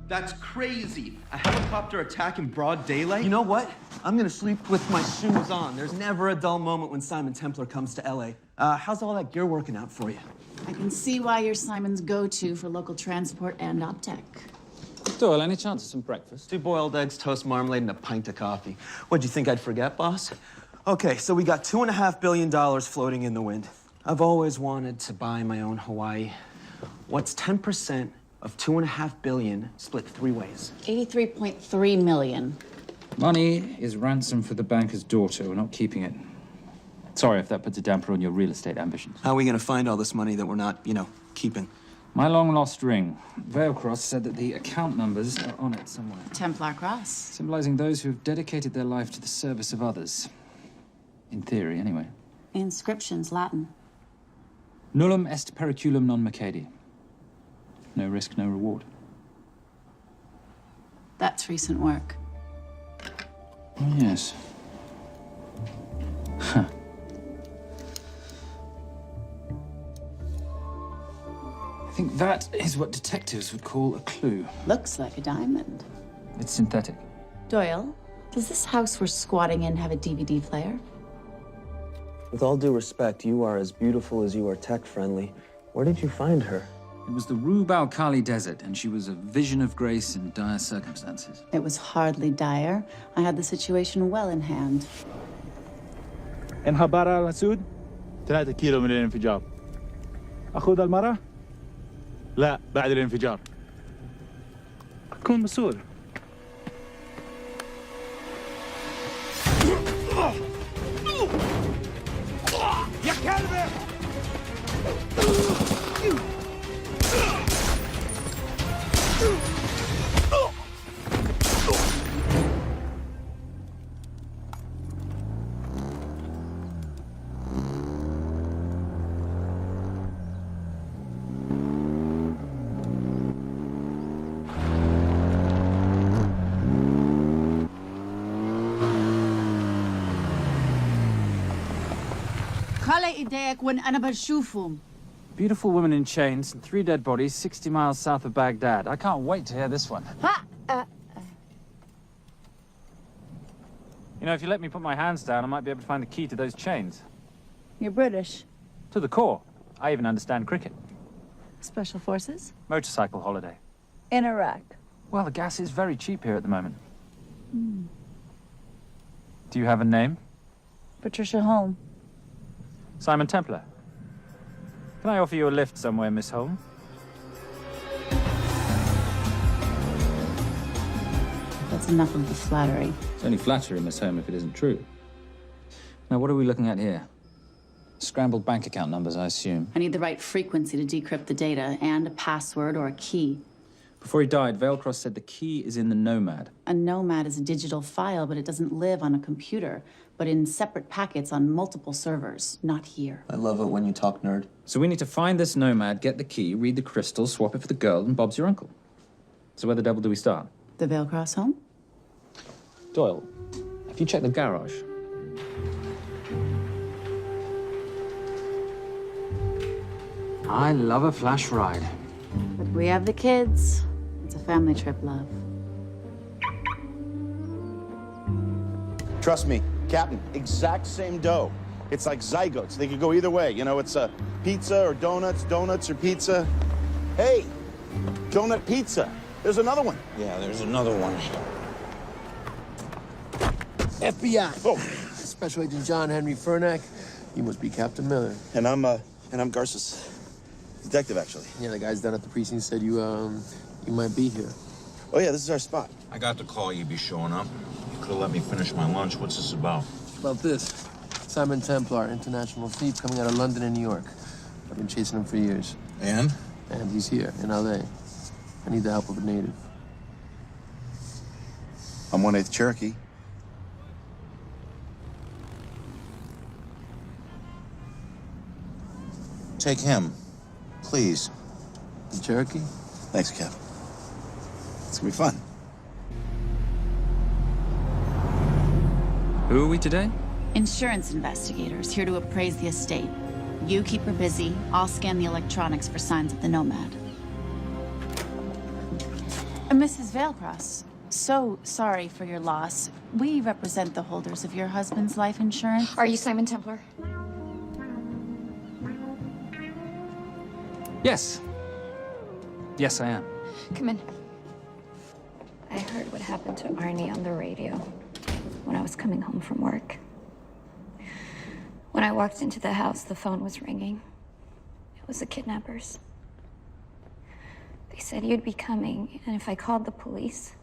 Speaker 9: That's crazy. A helicopter attack in broad daylight? You know what? I'm gonna sleep with my shoes on. There's never a dull moment when Simon Templar comes to LA. How's all that gear working out for you?
Speaker 14: I can see why you're Simon's go-to for local transport and optech.
Speaker 12: Doyle, any chance of some breakfast?
Speaker 9: 2 boiled eggs, toast, marmalade, and a pint of coffee. What'd you think I'd forget, boss? Okay, so we got $2.5 billion floating in the wind. I've always wanted to buy my own Hawaii. What's 10% of $2.5 billion split 3 ways?
Speaker 14: 83.3 million.
Speaker 12: Money is ransom for the banker's daughter. We're not keeping it. Sorry if that puts a damper on your real estate ambitions.
Speaker 9: How are we gonna find all this money that we're not, keeping?
Speaker 12: My long-lost ring. Veilcross said that the account numbers are on it somewhere.
Speaker 14: Templar cross.
Speaker 12: Symbolizing those who have dedicated their life to the service of others. In theory, anyway.
Speaker 14: Inscription's Latin.
Speaker 12: Nullum est periculum non mercedi. No risk, no reward.
Speaker 14: That's recent work.
Speaker 12: Oh, yes. Huh. I think that is what detectives would call a clue.
Speaker 14: Looks like a diamond.
Speaker 12: It's synthetic.
Speaker 14: Doyle, does this house we're squatting in have a DVD player?
Speaker 9: With all due respect, you are as beautiful as you are tech-friendly. Where did you find her?
Speaker 12: It was the Rub al-Khali Desert, and she was a vision of grace in dire circumstances.
Speaker 14: It was hardly dire. I had the situation well in hand.
Speaker 7: انخبر على السود 3 كيلو من الانفجار. أخذ المرة؟ لا بعد الانفجار. كن مسؤول. يا كلب!
Speaker 12: Beautiful women in chains and 3 dead bodies 60 miles south of Baghdad. I can't wait to hear this one. You know, if you let me put my hands down, I might be able to find the key to those chains.
Speaker 14: You're British.
Speaker 12: To the core. I even understand cricket.
Speaker 14: Special forces?
Speaker 12: Motorcycle holiday.
Speaker 14: In Iraq.
Speaker 12: Well, the gas is very cheap here at the moment. Do you have a name?
Speaker 14: Patricia Holm.
Speaker 12: Simon Templar. Can I offer you a lift somewhere, Miss Holm?
Speaker 14: That's enough of the flattery.
Speaker 12: It's only flattery, Miss Holm, if it isn't true. Now, what are we looking at here? Scrambled bank account numbers, I assume.
Speaker 14: I need the right frequency to decrypt the data and a password or a key.
Speaker 12: Before he died, Veilcross said the key is in the Nomad.
Speaker 14: A Nomad is a digital file, but it doesn't live on a computer, but in separate packets on multiple servers, not here.
Speaker 9: I love it when you talk nerd.
Speaker 12: So we need to find this Nomad, get the key, read the crystal, swap it for the girl, and Bob's your uncle. So where the devil do we start?
Speaker 14: The Veilcross home?
Speaker 12: Doyle, have you checked the garage? I love a flash ride.
Speaker 14: But we have the kids. It's a family trip, love.
Speaker 10: Trust me, Captain, exact same dough. It's like zygotes. They could go either way. You know, it's a pizza or donuts, donuts or pizza. Hey, donut pizza. There's another one.
Speaker 13: Yeah, there's another one.
Speaker 24: FBI.
Speaker 10: Oh.
Speaker 24: Special Agent John Henry Furnack. You must be Captain Miller.
Speaker 10: And I'm Garces. Detective, actually.
Speaker 24: Yeah, the guys down at the precinct said you might be here.
Speaker 10: Oh, yeah, this is our spot.
Speaker 13: I got the call you'd be showing up. You could have let me finish my lunch. What's this about?
Speaker 24: About this. Simon Templar, international thief coming out of London and New York. I've been chasing him for years.
Speaker 13: And?
Speaker 24: And he's here, in L.A. I need the help of a native.
Speaker 10: I'm 1/8 Cherokee.
Speaker 13: Take him, please.
Speaker 24: The Cherokee?
Speaker 10: Thanks, Cap. It's gonna be fun.
Speaker 12: Who are we today?
Speaker 14: Insurance investigators here to appraise the estate. You keep her busy. I'll scan the electronics for signs of the Nomad. Mrs. Veilcross, so sorry for your loss. We represent the holders of your husband's life insurance.
Speaker 21: Are you Simon Templar?
Speaker 12: Yes. Yes, I am.
Speaker 21: Come in.
Speaker 15: I heard what happened to Arnie on the radio when I was coming home from work. When I walked into the house, the phone was ringing. It was the kidnappers. They said you'd be coming, and if I called the police,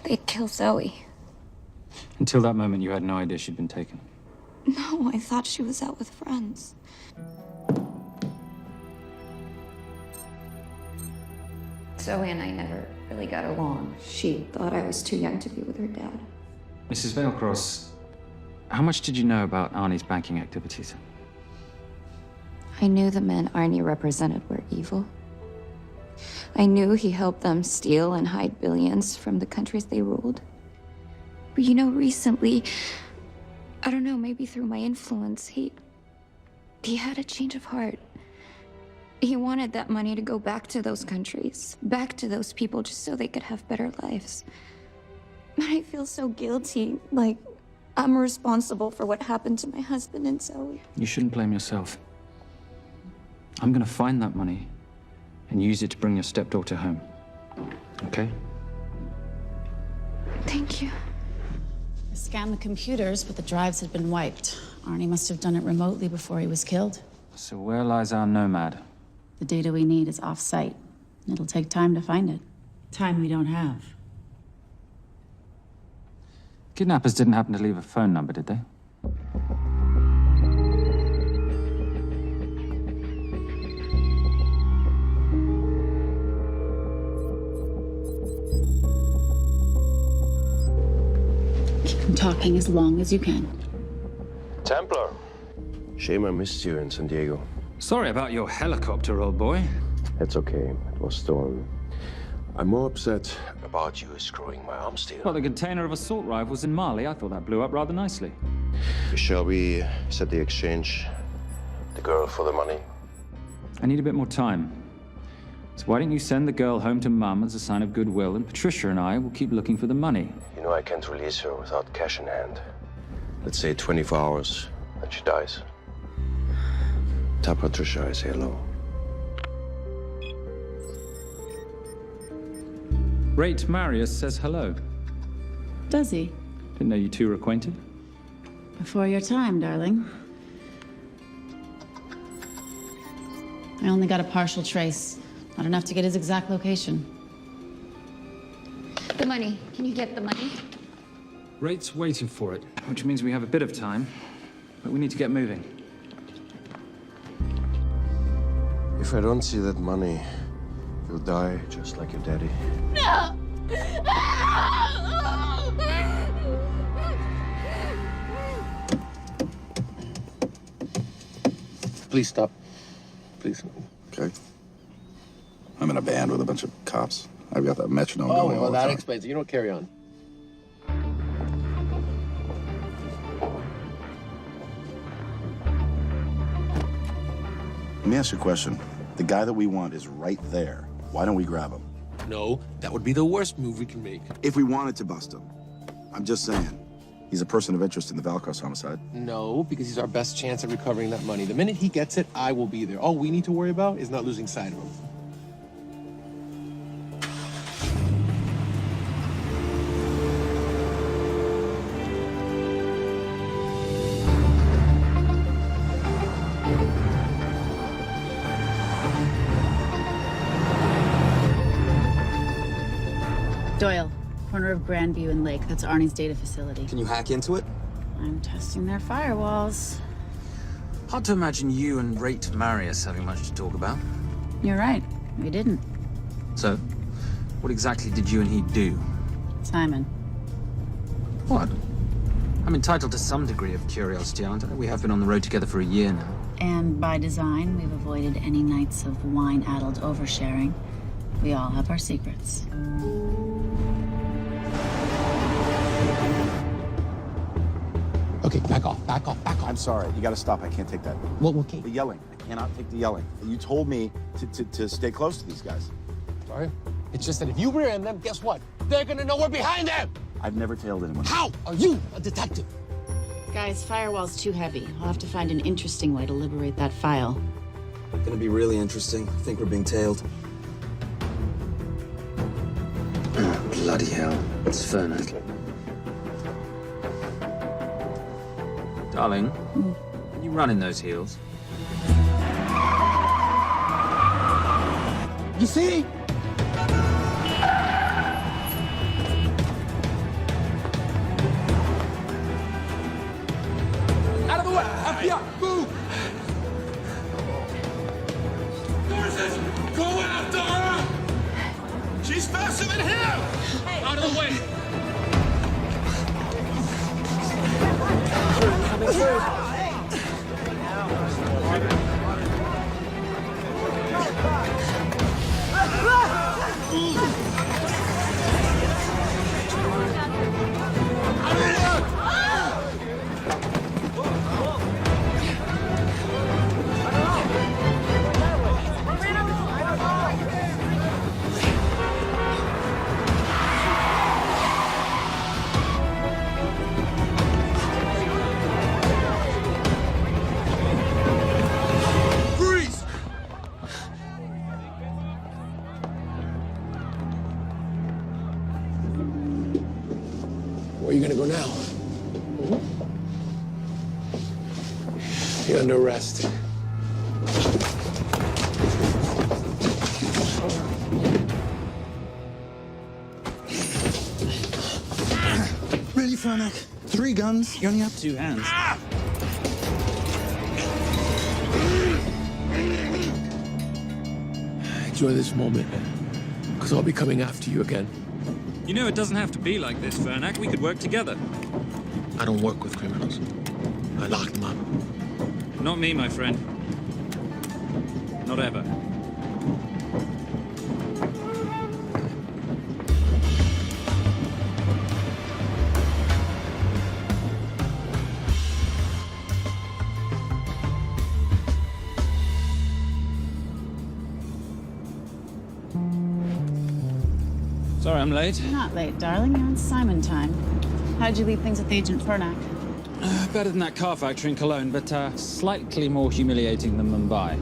Speaker 15: they'd kill Zoe.
Speaker 12: Until that moment, you had no idea she'd been taken.
Speaker 15: No, I thought she was out with friends. Zoe and I never really got along. She thought I was too young to be with her dad.
Speaker 12: Mrs. Veilcross, how much did you know about Arnie's banking activities?
Speaker 15: I knew the men Arnie represented were evil. I knew he helped them steal and hide billions from the countries they ruled. But you know, recently, I don't know, maybe through my influence, he had a change of heart. He wanted that money to go back to those countries, back to those people, just so they could have better lives. But I feel so guilty, like I'm responsible for what happened to my husband and Zoe.
Speaker 12: You shouldn't blame yourself. I'm gonna find that money and use it to bring your stepdaughter home. Okay?
Speaker 15: Thank you.
Speaker 14: I scanned the computers, but the drives had been wiped. Arnie must have done it remotely before he was killed.
Speaker 12: So where lies our nomad?
Speaker 14: The data we need is off-site. It'll take time to find it. Time we don't have.
Speaker 12: Kidnappers didn't happen to leave a phone number, did they?
Speaker 14: Keep them talking as long as you can.
Speaker 22: Templar. Shame I missed you in San Diego.
Speaker 12: Sorry about your helicopter, old boy.
Speaker 22: It's okay. It was stolen. I'm more upset about you screwing my arms deal.
Speaker 12: Well, the container of assault rifles in Mali, I thought that blew up rather nicely.
Speaker 22: Shall we set the exchange? The girl for the money?
Speaker 12: I need a bit more time. So why don't you send the girl home to Mum as a sign of goodwill, and Patricia and I will keep looking for the money.
Speaker 22: You know I can't release her without cash in hand. Let's say 24 hours, then she dies. Tell Patricia I say hello.
Speaker 12: Rate Marius says hello.
Speaker 14: Does he?
Speaker 12: Didn't know you two were acquainted.
Speaker 14: Before your time, darling. I only got a partial trace. Not enough to get his exact location.
Speaker 15: The money. Can you get the money?
Speaker 12: Rate's waiting for it, which means we have a bit of time, but we need to get moving.
Speaker 22: If I don't see that money, you'll die just like your daddy.
Speaker 15: No!
Speaker 18: Please stop. Please.
Speaker 19: Okay. I'm in a band with a bunch of cops. I've got that metronome
Speaker 18: Oh,
Speaker 19: going all
Speaker 18: well,
Speaker 19: the
Speaker 18: that
Speaker 19: time.
Speaker 18: explains it. You know what? Carry on.
Speaker 19: Let me ask you a question. The guy that we want is right there. Why don't we grab him?
Speaker 18: No, that would be the worst move we can make.
Speaker 19: If we wanted to bust him. I'm just saying. He's a person of interest in the Veilcross homicide.
Speaker 18: No, because he's our best chance at recovering that money. The minute he gets it, I will be there. All we need to worry about is not losing sight of him.
Speaker 14: Doyle, corner of Grandview and Lake. That's Arnie's data facility.
Speaker 20: Can you hack into it?
Speaker 14: I'm testing their firewalls.
Speaker 20: Hard to imagine you and Rate Marius having much to talk about.
Speaker 14: You're right. We didn't.
Speaker 20: So, what exactly did you and he do?
Speaker 14: Simon.
Speaker 20: What? I'm entitled to some degree of curiosity, aren't I? We have been on the road together for a year now.
Speaker 14: And by design, we've avoided any nights of wine-addled oversharing. We all have our secrets.
Speaker 18: Okay, back off, back off, back off.
Speaker 10: I'm sorry. You gotta stop. I can't take that.
Speaker 18: What, okay?
Speaker 10: The yelling. I cannot take the yelling. You told me to stay close to these guys.
Speaker 18: Sorry? It's just that if you rear end them, guess what? They're gonna know we're behind them!
Speaker 10: I've never tailed anyone.
Speaker 18: How are you a detective?
Speaker 14: Guys, firewall's too heavy. I'll have to find an interesting way to liberate that file.
Speaker 20: Gonna be really interesting. I think we're being tailed. Bloody hell. It's Fernac. Darling, can you run in those heels?
Speaker 10: You see?
Speaker 24: Out of the way! FBI! Move!
Speaker 1: Horses! Go after her! She's faster than him! Out of the way!
Speaker 24: Coming through.
Speaker 6: Where are you gonna go now? You're under arrest.
Speaker 3: Really, Fernac? 3 guns? You only have 2 hands.
Speaker 6: Enjoy this moment, because I'll be coming after you again.
Speaker 20: You know it doesn't have to be like this, Fernac. We could work together.
Speaker 6: I don't work with criminals. I lock them up.
Speaker 20: Not me, my friend. Not ever. Sorry, I'm late.
Speaker 14: You're not late, darling. You're on Simon time. How'd you leave things with Agent Fernac?
Speaker 20: Better than that car factory in Cologne, but slightly more humiliating than Mumbai.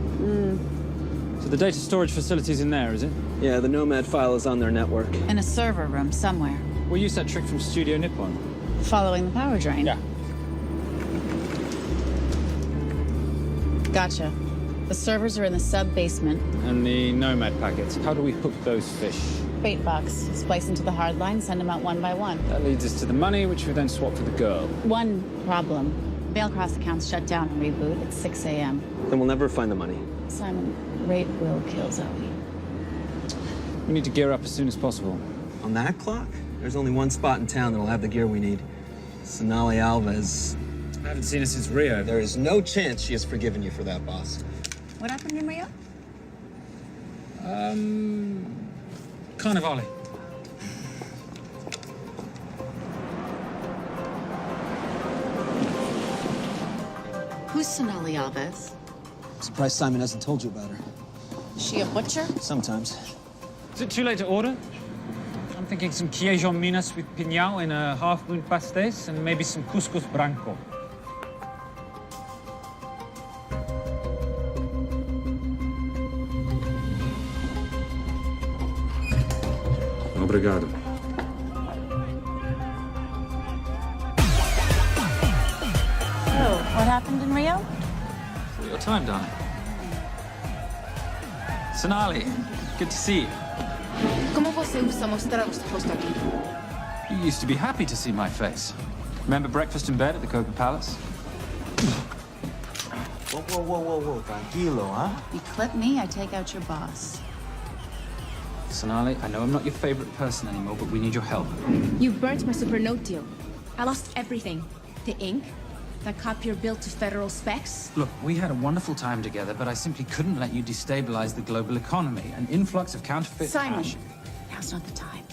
Speaker 20: So the data storage facility's in there, is it?
Speaker 9: Yeah, the Nomad file is on their network.
Speaker 14: In a server room somewhere.
Speaker 20: We'll use that trick from Studio Nippon.
Speaker 14: Following the power drain?
Speaker 20: Yeah.
Speaker 14: Gotcha. The servers are in the sub-basement.
Speaker 20: And the Nomad packets. How do we hook those fish?
Speaker 14: Bait box. Splice into the hard line, send them out one by one.
Speaker 20: That leads us to the money, which we then swap for the girl.
Speaker 14: One problem. Mailcross accounts shut down and reboot at 6 a.m.
Speaker 9: Then we'll never find the money.
Speaker 14: Simon, rape will kill Zoe.
Speaker 20: We need to gear up as soon as possible.
Speaker 9: On that clock? There's only one spot in town that'll have the gear we need. Sonali Alves.
Speaker 20: I haven't seen her since Rio.
Speaker 9: There is no chance she has forgiven you for that, boss.
Speaker 14: What happened in Rio?
Speaker 20: Carnivale.
Speaker 14: Who's Sonali Alves?
Speaker 3: Surprised Simon hasn't told you about her.
Speaker 14: Is she a butcher?
Speaker 3: Sometimes.
Speaker 20: Is it too late to order? I'm thinking some queijo minas with piñao and a half-moon pastéis and maybe some couscous branco. Obrigado.
Speaker 14: Oh, what happened in Rio?
Speaker 20: For your time, darling. Sonali, good to see you.
Speaker 4: ¿Cómo você usa mostrar o seu rosto aqui?
Speaker 20: You used to be happy to see my face. Remember breakfast in bed at the Coca Palace?
Speaker 10: Whoa. Tranquilo, huh?
Speaker 14: You clip me, I take out your boss.
Speaker 20: Sonali, I know I'm not your favorite person anymore, but we need your help.
Speaker 4: You burnt my Supernote deal. I lost everything. The ink, that copier built to federal specs.
Speaker 20: Look, we had a wonderful time together, but I simply couldn't let you destabilize the global economy. An influx of counterfeit
Speaker 14: Simon,
Speaker 20: cash.
Speaker 14: now's not the time.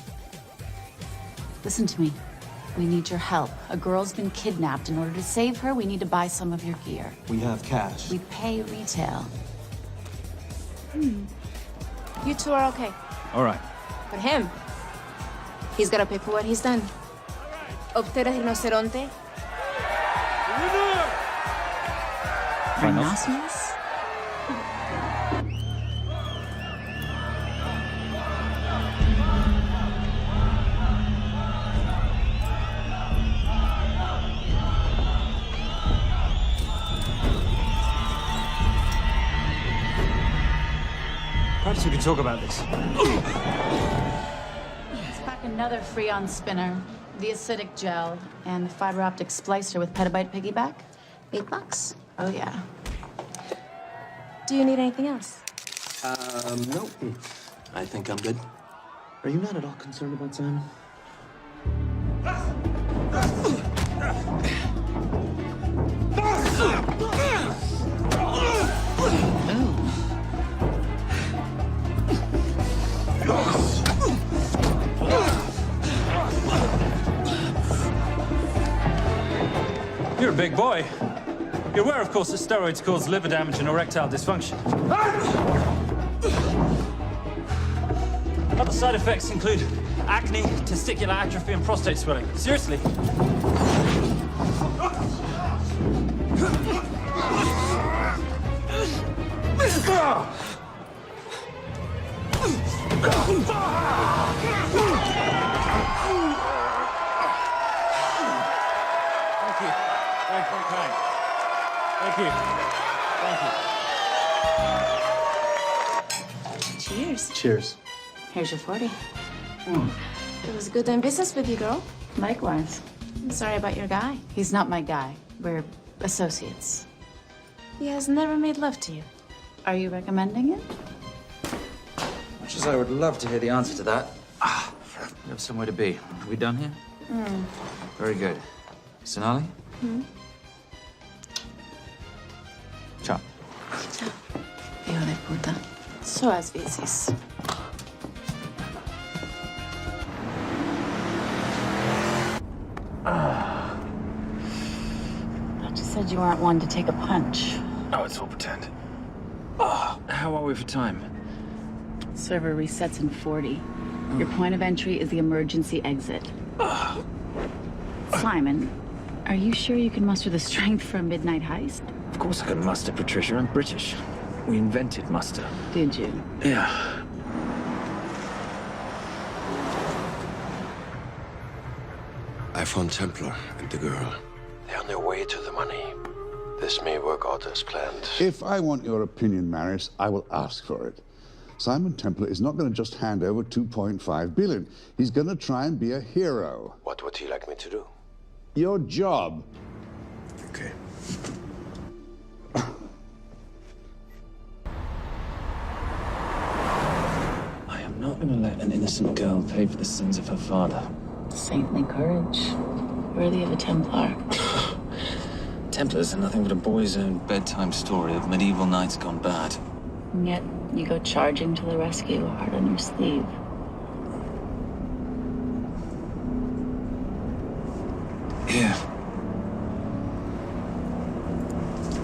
Speaker 14: Listen to me. We need your help. A girl's been kidnapped. In order to save her, we need to buy some of your gear.
Speaker 10: We have cash.
Speaker 14: We pay retail.
Speaker 4: You two are okay.
Speaker 20: All right.
Speaker 4: But him, he's gotta pay for what he's done. Optera rinoceronte.
Speaker 14: Rhinoceros?
Speaker 20: Perhaps we can talk about this.
Speaker 14: Let's pack another Freon spinner, the acidic gel, and the fiber optic splicer with petabyte piggyback. $8. Oh, yeah.
Speaker 21: Do you need anything else?
Speaker 9: No. I think I'm good. Are you not at all concerned about Simon?
Speaker 20: You're a big boy. You're aware, of course, that steroids cause liver damage and erectile dysfunction. Other side effects include acne, testicular atrophy, and prostate swelling. Seriously. Thank you.
Speaker 14: Cheers.
Speaker 9: Cheers.
Speaker 14: Here's your 40.
Speaker 4: It was good doing business with you, girl.
Speaker 14: Likewise.
Speaker 4: I'm sorry about your guy.
Speaker 14: He's not my guy. We're associates.
Speaker 4: He has never made love to you.
Speaker 14: Are you recommending it?
Speaker 12: Much as I would love to hear the answer to that. We have somewhere to be. Are we done here? Very good. Sonali? Ciao.
Speaker 14: Ciao. Hijo de puta. So as veces. Thought you said you weren't one to take a punch.
Speaker 12: Oh, it's all pretend. How are we for time?
Speaker 14: Server resets in 40. Your point of entry is the emergency exit. Simon, are you sure you can muster the strength for a midnight heist?
Speaker 12: Of course I can muster, Patricia. I'm British. We invented muster.
Speaker 14: Did you?
Speaker 12: Yeah.
Speaker 2: I found Templar and the girl. They're on their way to the money. This may work out as planned.
Speaker 11: If I want your opinion, Maris, I will ask for it. Simon Templar is not going to just hand over 2.5 billion. He's going to try and be a hero.
Speaker 2: What would he like me to do?
Speaker 11: Your job.
Speaker 2: Okay.
Speaker 12: I am not going to let an innocent girl pay for the sins of her father.
Speaker 14: Saintly courage. Worthy of a Templar.
Speaker 12: Templars are nothing but a boy's own bedtime story of medieval knights gone bad.
Speaker 14: And yet, you go charging to the rescue, heart on your sleeve.
Speaker 12: Here.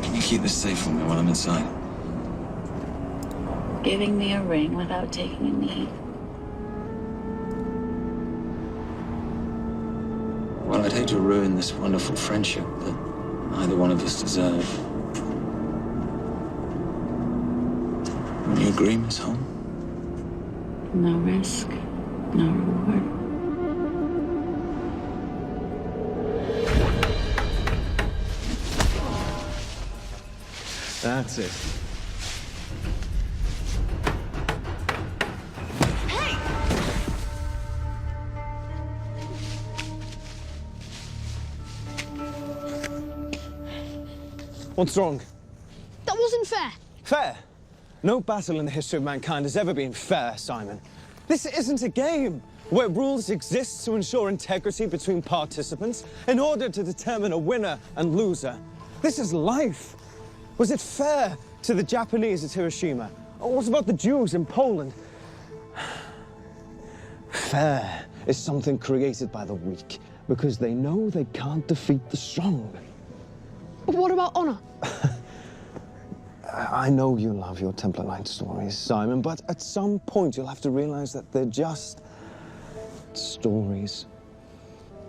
Speaker 12: Can you keep this safe for me while I'm inside?
Speaker 14: Giving me a ring without taking a knee.
Speaker 12: Well, I'd hate to ruin this wonderful friendship that neither one of us deserve. Will you agree, Miss Holm?
Speaker 14: No risk, no reward.
Speaker 5: That's it.
Speaker 8: What's wrong?
Speaker 16: That wasn't fair.
Speaker 8: Fair? No battle in the history of mankind has ever been fair, Simon. This isn't a game where rules exist to ensure integrity between participants in order to determine a winner and loser. This is life. Was it fair to the Japanese at Hiroshima? Or what about the Jews in Poland? Fair is something created by the weak because they know they can't defeat the strong.
Speaker 16: What about honor?
Speaker 8: I know you love your Templar Knight stories, Simon, but at some point you'll have to realize that they're just stories.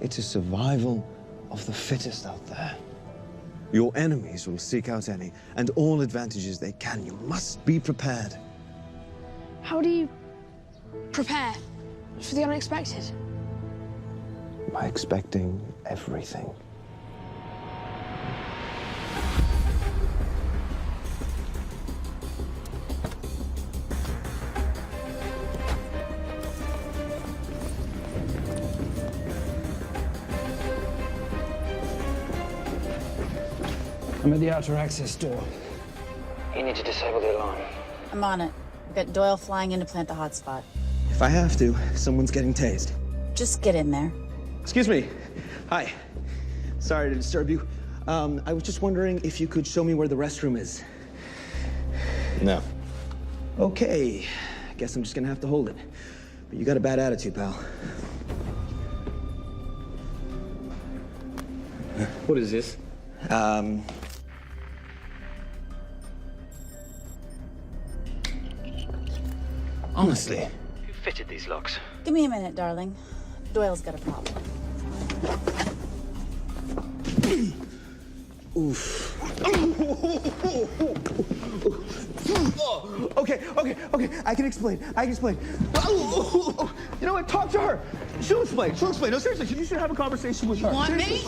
Speaker 8: It is survival of the fittest out there. Your enemies will seek out any and all advantages they can. You must be prepared.
Speaker 16: How do you prepare for the unexpected?
Speaker 8: By expecting everything.
Speaker 20: I'm at the outer access door. You need to disable the alarm.
Speaker 14: I'm on it. We've got Doyle flying in to plant the hotspot.
Speaker 9: If I have to, someone's getting tased.
Speaker 14: Just get in there.
Speaker 9: Excuse me. Hi. Sorry to disturb you. I was just wondering if you could show me where the restroom is.
Speaker 5: No.
Speaker 9: Okay. I guess I'm just gonna have to hold it. But you got a bad attitude, pal.
Speaker 5: What is this?
Speaker 9: Honestly.
Speaker 20: Who fitted these locks?
Speaker 14: Give me a minute, darling. Doyle's got a problem.
Speaker 9: Oof. Okay. I can explain. You know what? Talk to her. She'll explain. No, seriously, you should have a conversation with her.
Speaker 14: You want me?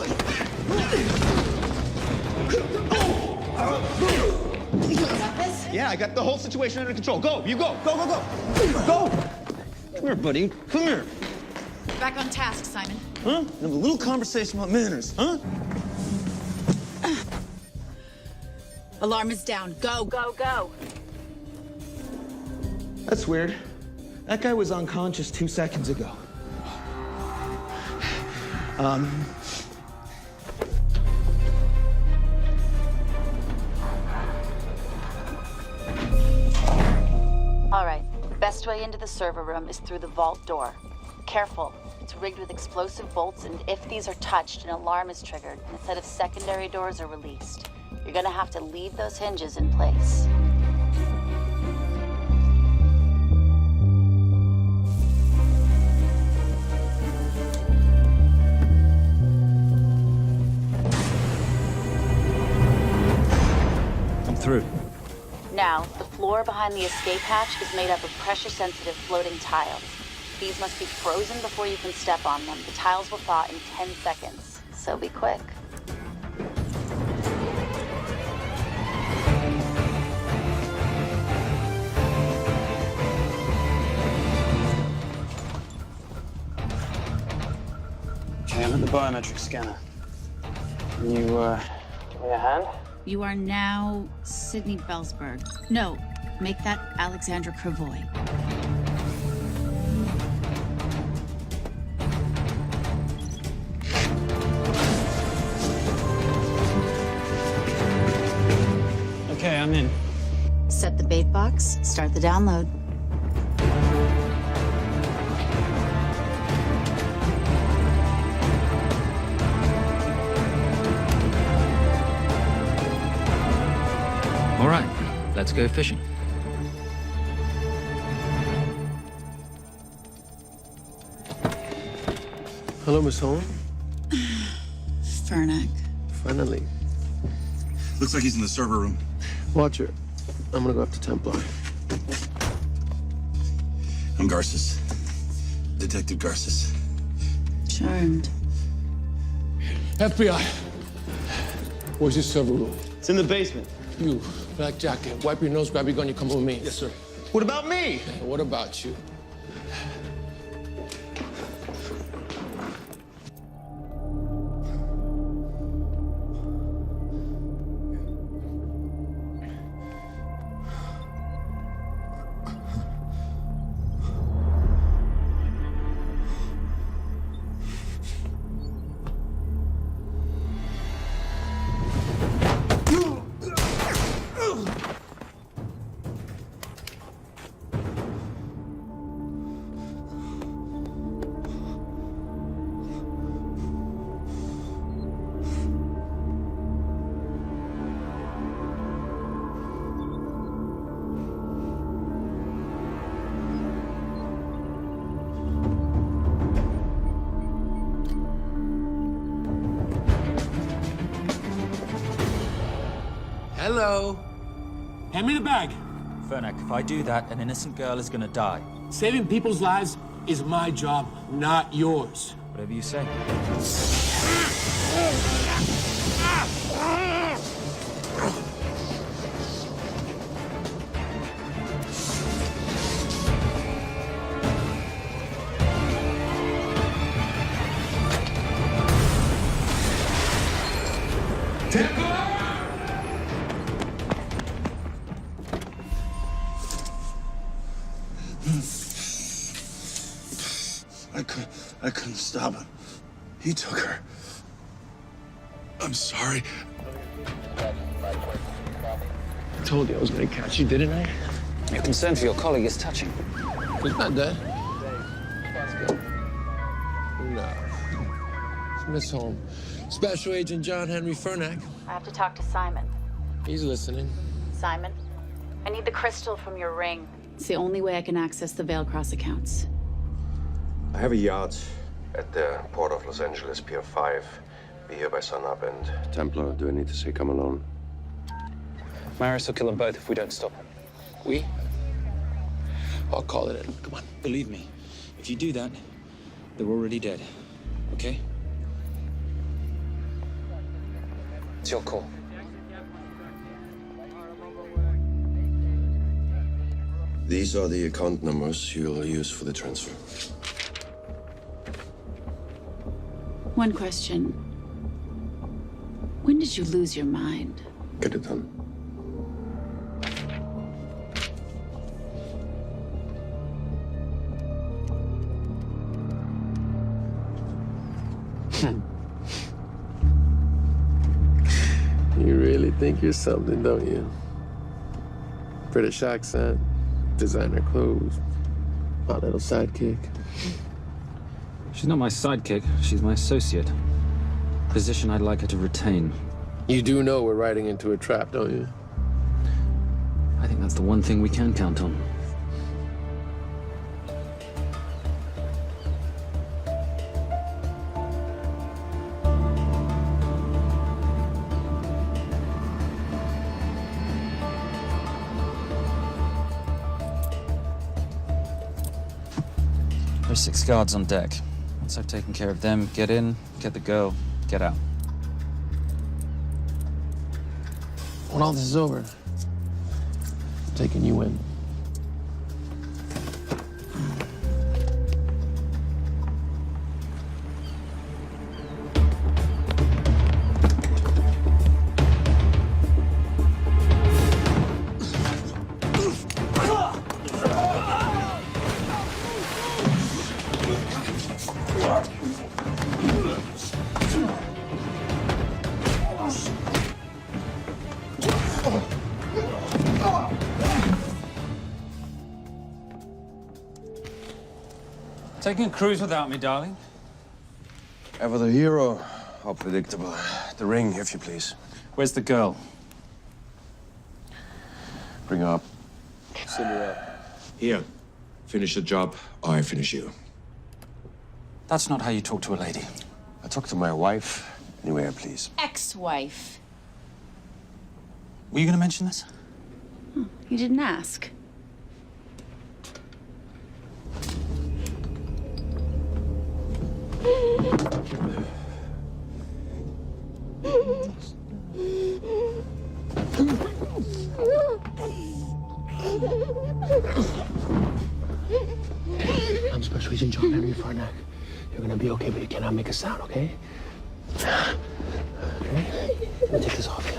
Speaker 14: You got this?
Speaker 9: Yeah, I got the whole situation under control. Go, you go. Go. Come here, buddy. Come here.
Speaker 14: Back on task, Simon.
Speaker 9: Huh? Have a little conversation about manners, huh?
Speaker 14: Alarm is down. Go.
Speaker 9: That's weird. That guy was unconscious 2 seconds ago.
Speaker 14: All right. Best way into the server room is through the vault door. Careful. It's rigged with explosive bolts, and if these are touched, an alarm is triggered, and a set of secondary doors are released. You're gonna have to leave those hinges in place.
Speaker 20: I'm through.
Speaker 14: Now, the floor behind the escape hatch is made up of pressure-sensitive floating tiles. These must be frozen before you can step on them. The tiles will thaw in 10 seconds, so be quick.
Speaker 20: Okay, I'm at the biometric scanner. Can you, give me a hand?
Speaker 14: You are now Sydney Bellsberg. No, make that Alexandra Cravoy.
Speaker 20: Okay, I'm in.
Speaker 14: Set the bait box, start the download.
Speaker 20: All right, let's go fishing.
Speaker 24: Hello, Miss Holm.
Speaker 14: Fernac.
Speaker 24: Finally.
Speaker 19: Looks like he's in the server room.
Speaker 24: Watcher. I'm gonna go after Templar.
Speaker 19: I'm Garces. Detective Garces.
Speaker 14: Charmed.
Speaker 6: FBI. Where's your server room?
Speaker 9: It's in the basement.
Speaker 6: You, black jacket, wipe your nose, grab your gun, you come with me.
Speaker 19: Yes, sir.
Speaker 9: What about me?
Speaker 6: Hey, what about you?
Speaker 7: Hello. Hand me the bag.
Speaker 20: Fernac, if I do that, an innocent girl is gonna die.
Speaker 7: Saving people's lives is my job, not yours.
Speaker 20: Whatever you say.
Speaker 1: I couldn't stop him. He took her. I'm sorry.
Speaker 24: I told you I was gonna catch you, didn't I?
Speaker 20: Your concern for your colleague is touching.
Speaker 24: He's not dead. No. It's Miss Holmes. Special Agent John Henry Fernack.
Speaker 14: I have to talk to Simon.
Speaker 24: He's listening.
Speaker 14: Simon, I need the crystal from your ring. It's the only way I can access the Veilcross accounts.
Speaker 2: I have a yacht at the port of Los Angeles, Pier 5. Be here by sunup, and Templar, do I need to say come alone?
Speaker 20: Maris will kill them both if we don't stop him.
Speaker 24: We? I'll call it in. Come on.
Speaker 20: Believe me, if you do that, they're already dead. Okay? It's your call.
Speaker 2: These are the account numbers you'll use for the transfer.
Speaker 14: One question. When did you lose your mind?
Speaker 2: Get it done.
Speaker 24: You really think you're something, don't you? British accent, designer clothes, my little sidekick.
Speaker 20: She's not my sidekick, she's my associate. Position I'd like her to retain.
Speaker 24: You do know we're riding into a trap, don't you?
Speaker 20: I think that's the one thing we can count on. There's 6 guards on deck. Once I've taken care of them, get in, get the girl, get out.
Speaker 24: When all this is over, I'm taking you in.
Speaker 20: Taking a cruise without me, darling?
Speaker 2: Ever the hero, how predictable. The ring, if you please.
Speaker 20: Where's the girl?
Speaker 2: Bring her up.
Speaker 24: Send her up.
Speaker 2: Here. Finish the job, or I finish you.
Speaker 20: That's not how you talk to a lady.
Speaker 2: I talk to my wife. Anywhere, please.
Speaker 14: Ex-wife.
Speaker 20: Were you going to mention this?
Speaker 14: You didn't ask.
Speaker 24: I'm Special Agent John Henry Fernack. You're gonna be okay, but you cannot make a sound, okay? Okay? Let me take this off you.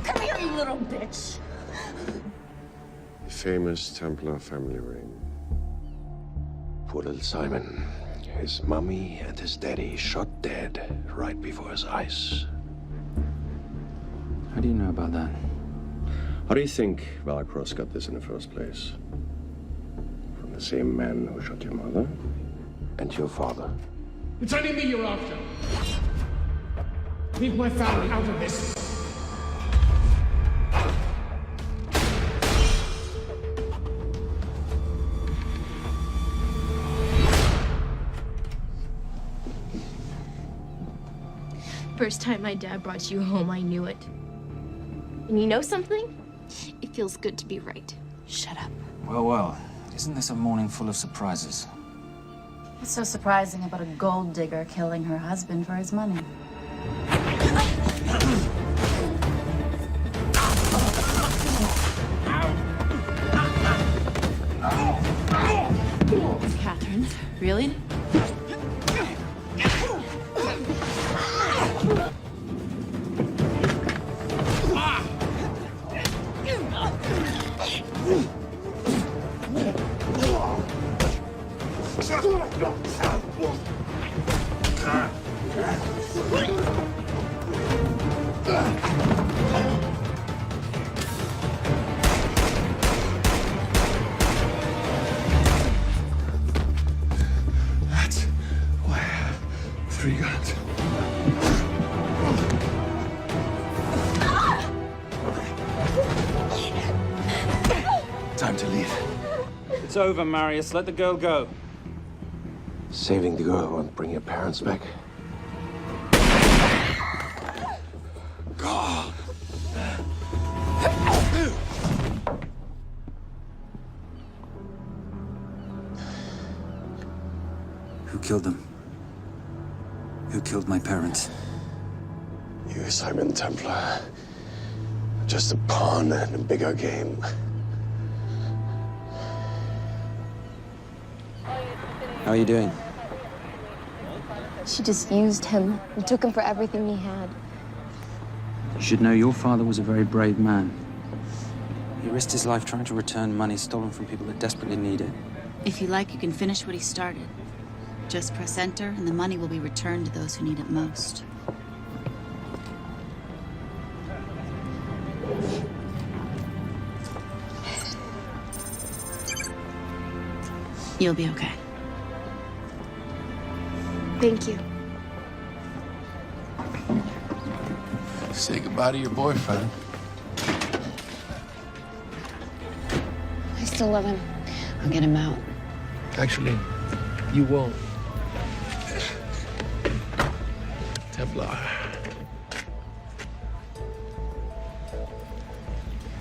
Speaker 14: Come here, you little bitch.
Speaker 2: Famous Templar family ring. Poor little Simon. His mummy and his daddy shot dead right before his eyes.
Speaker 20: How do you know about that?
Speaker 2: How do you think Veilcross got this in the first place? From the same man who shot your mother and your father.
Speaker 7: It's only me you're after. Leave my family out of this.
Speaker 16: First time my dad brought you home, I knew it. And you know something? It feels good to be right. Shut up.
Speaker 20: Well, well. Isn't this a morning full of surprises?
Speaker 14: What's so surprising about a gold digger killing her husband for his money?
Speaker 4: Catherine, really?
Speaker 1: That's why I have 3 guns. Time to leave.
Speaker 20: It's over, Marius. Let the girl go.
Speaker 2: Saving the girl won't bring your parents back.
Speaker 1: God.
Speaker 12: Who killed them? Who killed my parents?
Speaker 2: You, Simon Templar. Just a pawn in a bigger game.
Speaker 12: How are you doing?
Speaker 21: She just used him and took him for everything he had.
Speaker 12: You should know your father was a very brave man. He risked his life trying to return money stolen from people that desperately need it.
Speaker 14: If you like, you can finish what he started. Just press enter, and the money will be returned to those who need it most. You'll be okay.
Speaker 21: Thank you.
Speaker 18: Say goodbye to your boyfriend.
Speaker 21: I still love him. I'll get him out.
Speaker 18: Actually, you won't. Templar.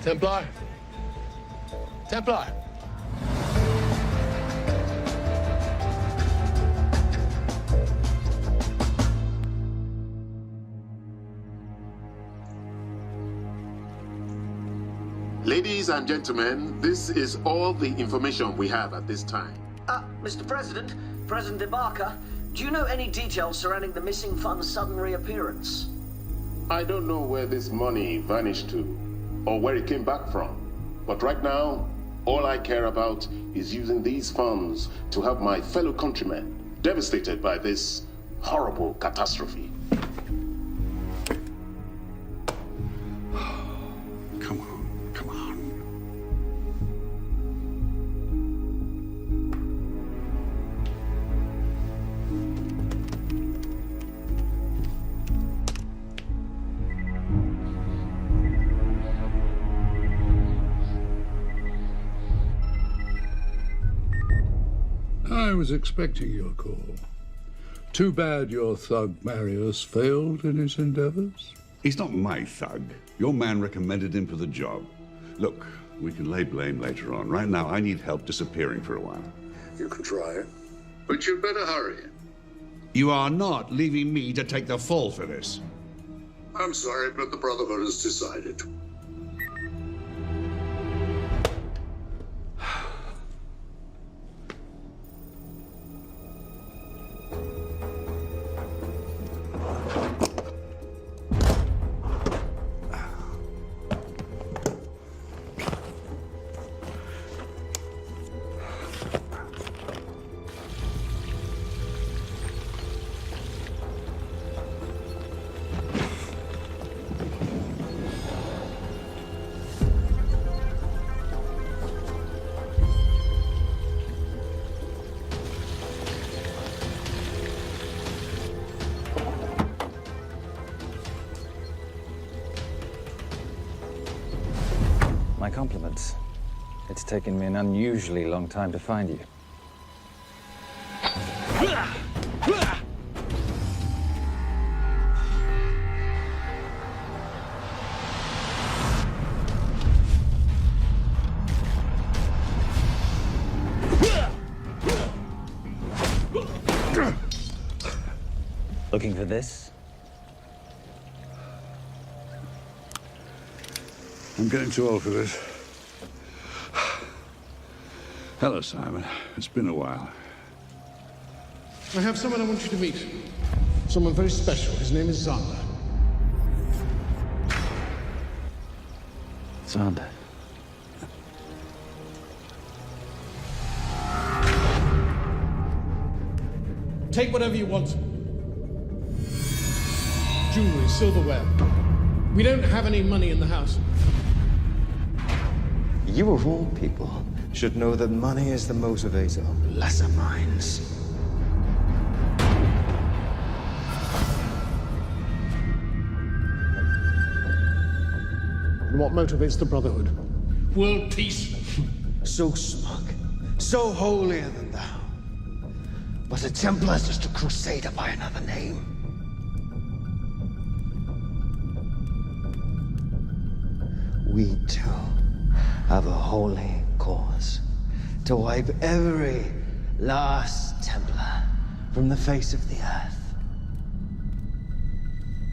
Speaker 18: Templar. Templar.
Speaker 13: Ladies and gentlemen, this is all the information we have at this time.
Speaker 17: Mr. President, President Ibaka, do you know any details surrounding the missing fund's sudden reappearance?
Speaker 13: I don't know where this money vanished to, or where it came back from. But right now, all I care about is using these funds to help my fellow countrymen devastated by this horrible catastrophe.
Speaker 11: I was expecting your call. Too bad your thug Marius failed in his endeavors.
Speaker 22: He's not my thug. Your man recommended him for the job. Look, we can lay blame later on. Right now, I need help disappearing for a while.
Speaker 1: You can try it, but you'd better hurry.
Speaker 22: You are not leaving me to take the fall for this.
Speaker 1: I'm sorry, but the Brotherhood has decided.
Speaker 20: My compliments. It's taken me an unusually long time to find you. Looking for this?
Speaker 11: I'm getting too old for this. Hello, Simon. It's been a while.
Speaker 6: I have someone I want you to meet. Someone very special. His name is Zander.
Speaker 12: Zander.
Speaker 6: Take whatever you want. Jewelry, silverware. We don't have any money in the house.
Speaker 5: You of all people should know that money is the motivator of lesser minds.
Speaker 6: And what motivates the Brotherhood? World peace.
Speaker 5: So smug, so holier than thou. But a Templar is just a crusader by another name. We too have a holy cause to wipe every last Templar from the face of the earth.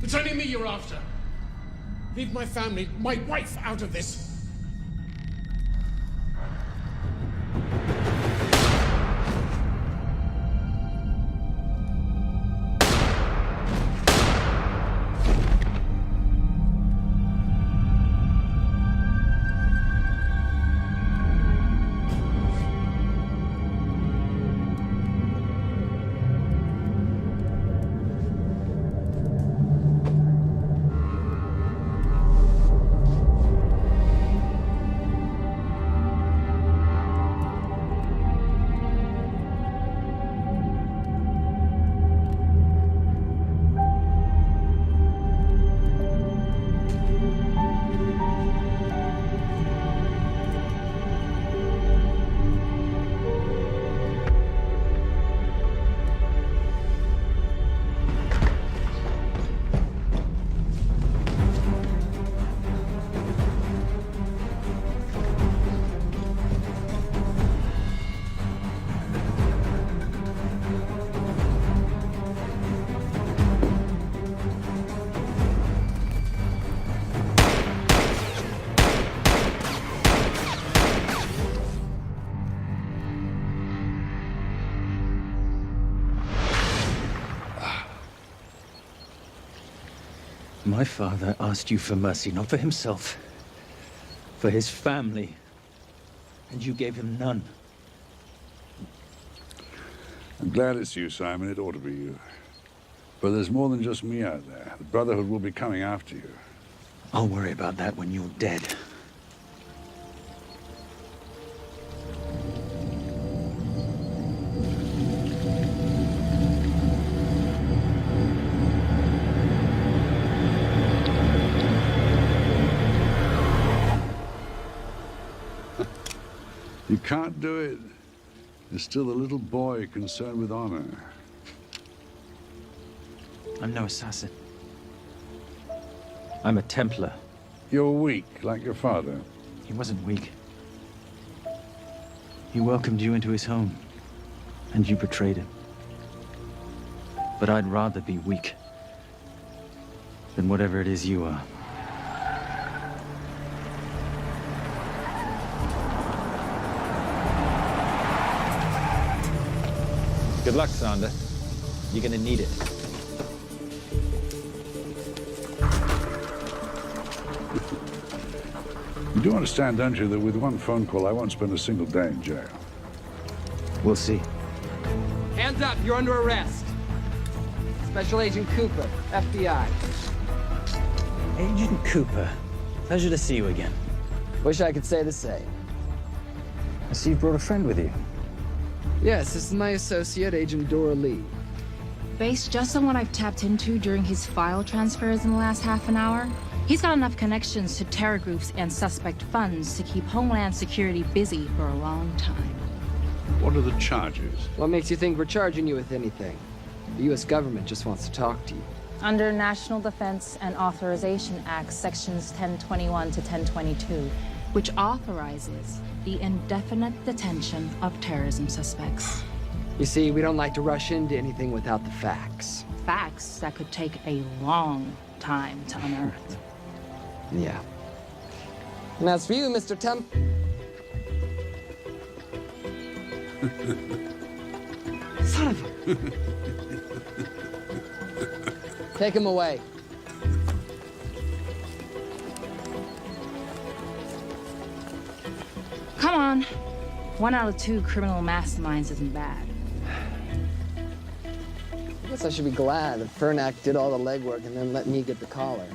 Speaker 6: It's only me you're after. Leave my family, my wife, out of this.
Speaker 3: My father asked you for mercy, not for himself, for his family, and you gave him none.
Speaker 11: I'm glad it's you, Simon. It ought to be you. But there's more than just me out there. The Brotherhood will be coming after you.
Speaker 3: I'll worry about that when you're dead.
Speaker 11: You can't do it. You're still a little boy concerned with honor.
Speaker 3: I'm no assassin. I'm a Templar.
Speaker 11: You're weak, like your father.
Speaker 3: He wasn't weak. He welcomed you into his home, and you betrayed him. But I'd rather be weak than whatever it is you are.
Speaker 20: Good luck, Sander. You're gonna need it.
Speaker 11: You do understand, don't you, that with one phone call, I won't spend a single day in jail.
Speaker 3: We'll see.
Speaker 10: Hands up, you're under arrest. Special Agent Cooper, FBI.
Speaker 3: Agent Cooper, pleasure to see you again.
Speaker 10: Wish I could say the same.
Speaker 3: I see you brought a friend with you.
Speaker 10: Yes, this is my associate, Agent Dora Lee.
Speaker 4: Based just on what I've tapped into during his file transfers in the last half an hour, he's got enough connections to terror groups and suspect funds to keep Homeland Security busy for a long time.
Speaker 11: What are the charges?
Speaker 10: What makes you think we're charging you with anything? The U.S. government just wants to talk to you.
Speaker 4: Under National Defense and Authorization Act, Sections 1021 to 1022, which authorizes the indefinite detention of terrorism suspects.
Speaker 10: You see, we don't like to rush into anything without the facts.
Speaker 4: Facts that could take a long time to unearth.
Speaker 10: Yeah. And as for you, Mr. Temp... Son of a... Take him away.
Speaker 4: Come on. 1 out of 2 criminal masterminds isn't bad.
Speaker 8: guess I should be glad that Fernak did all the legwork and then let me get the collar.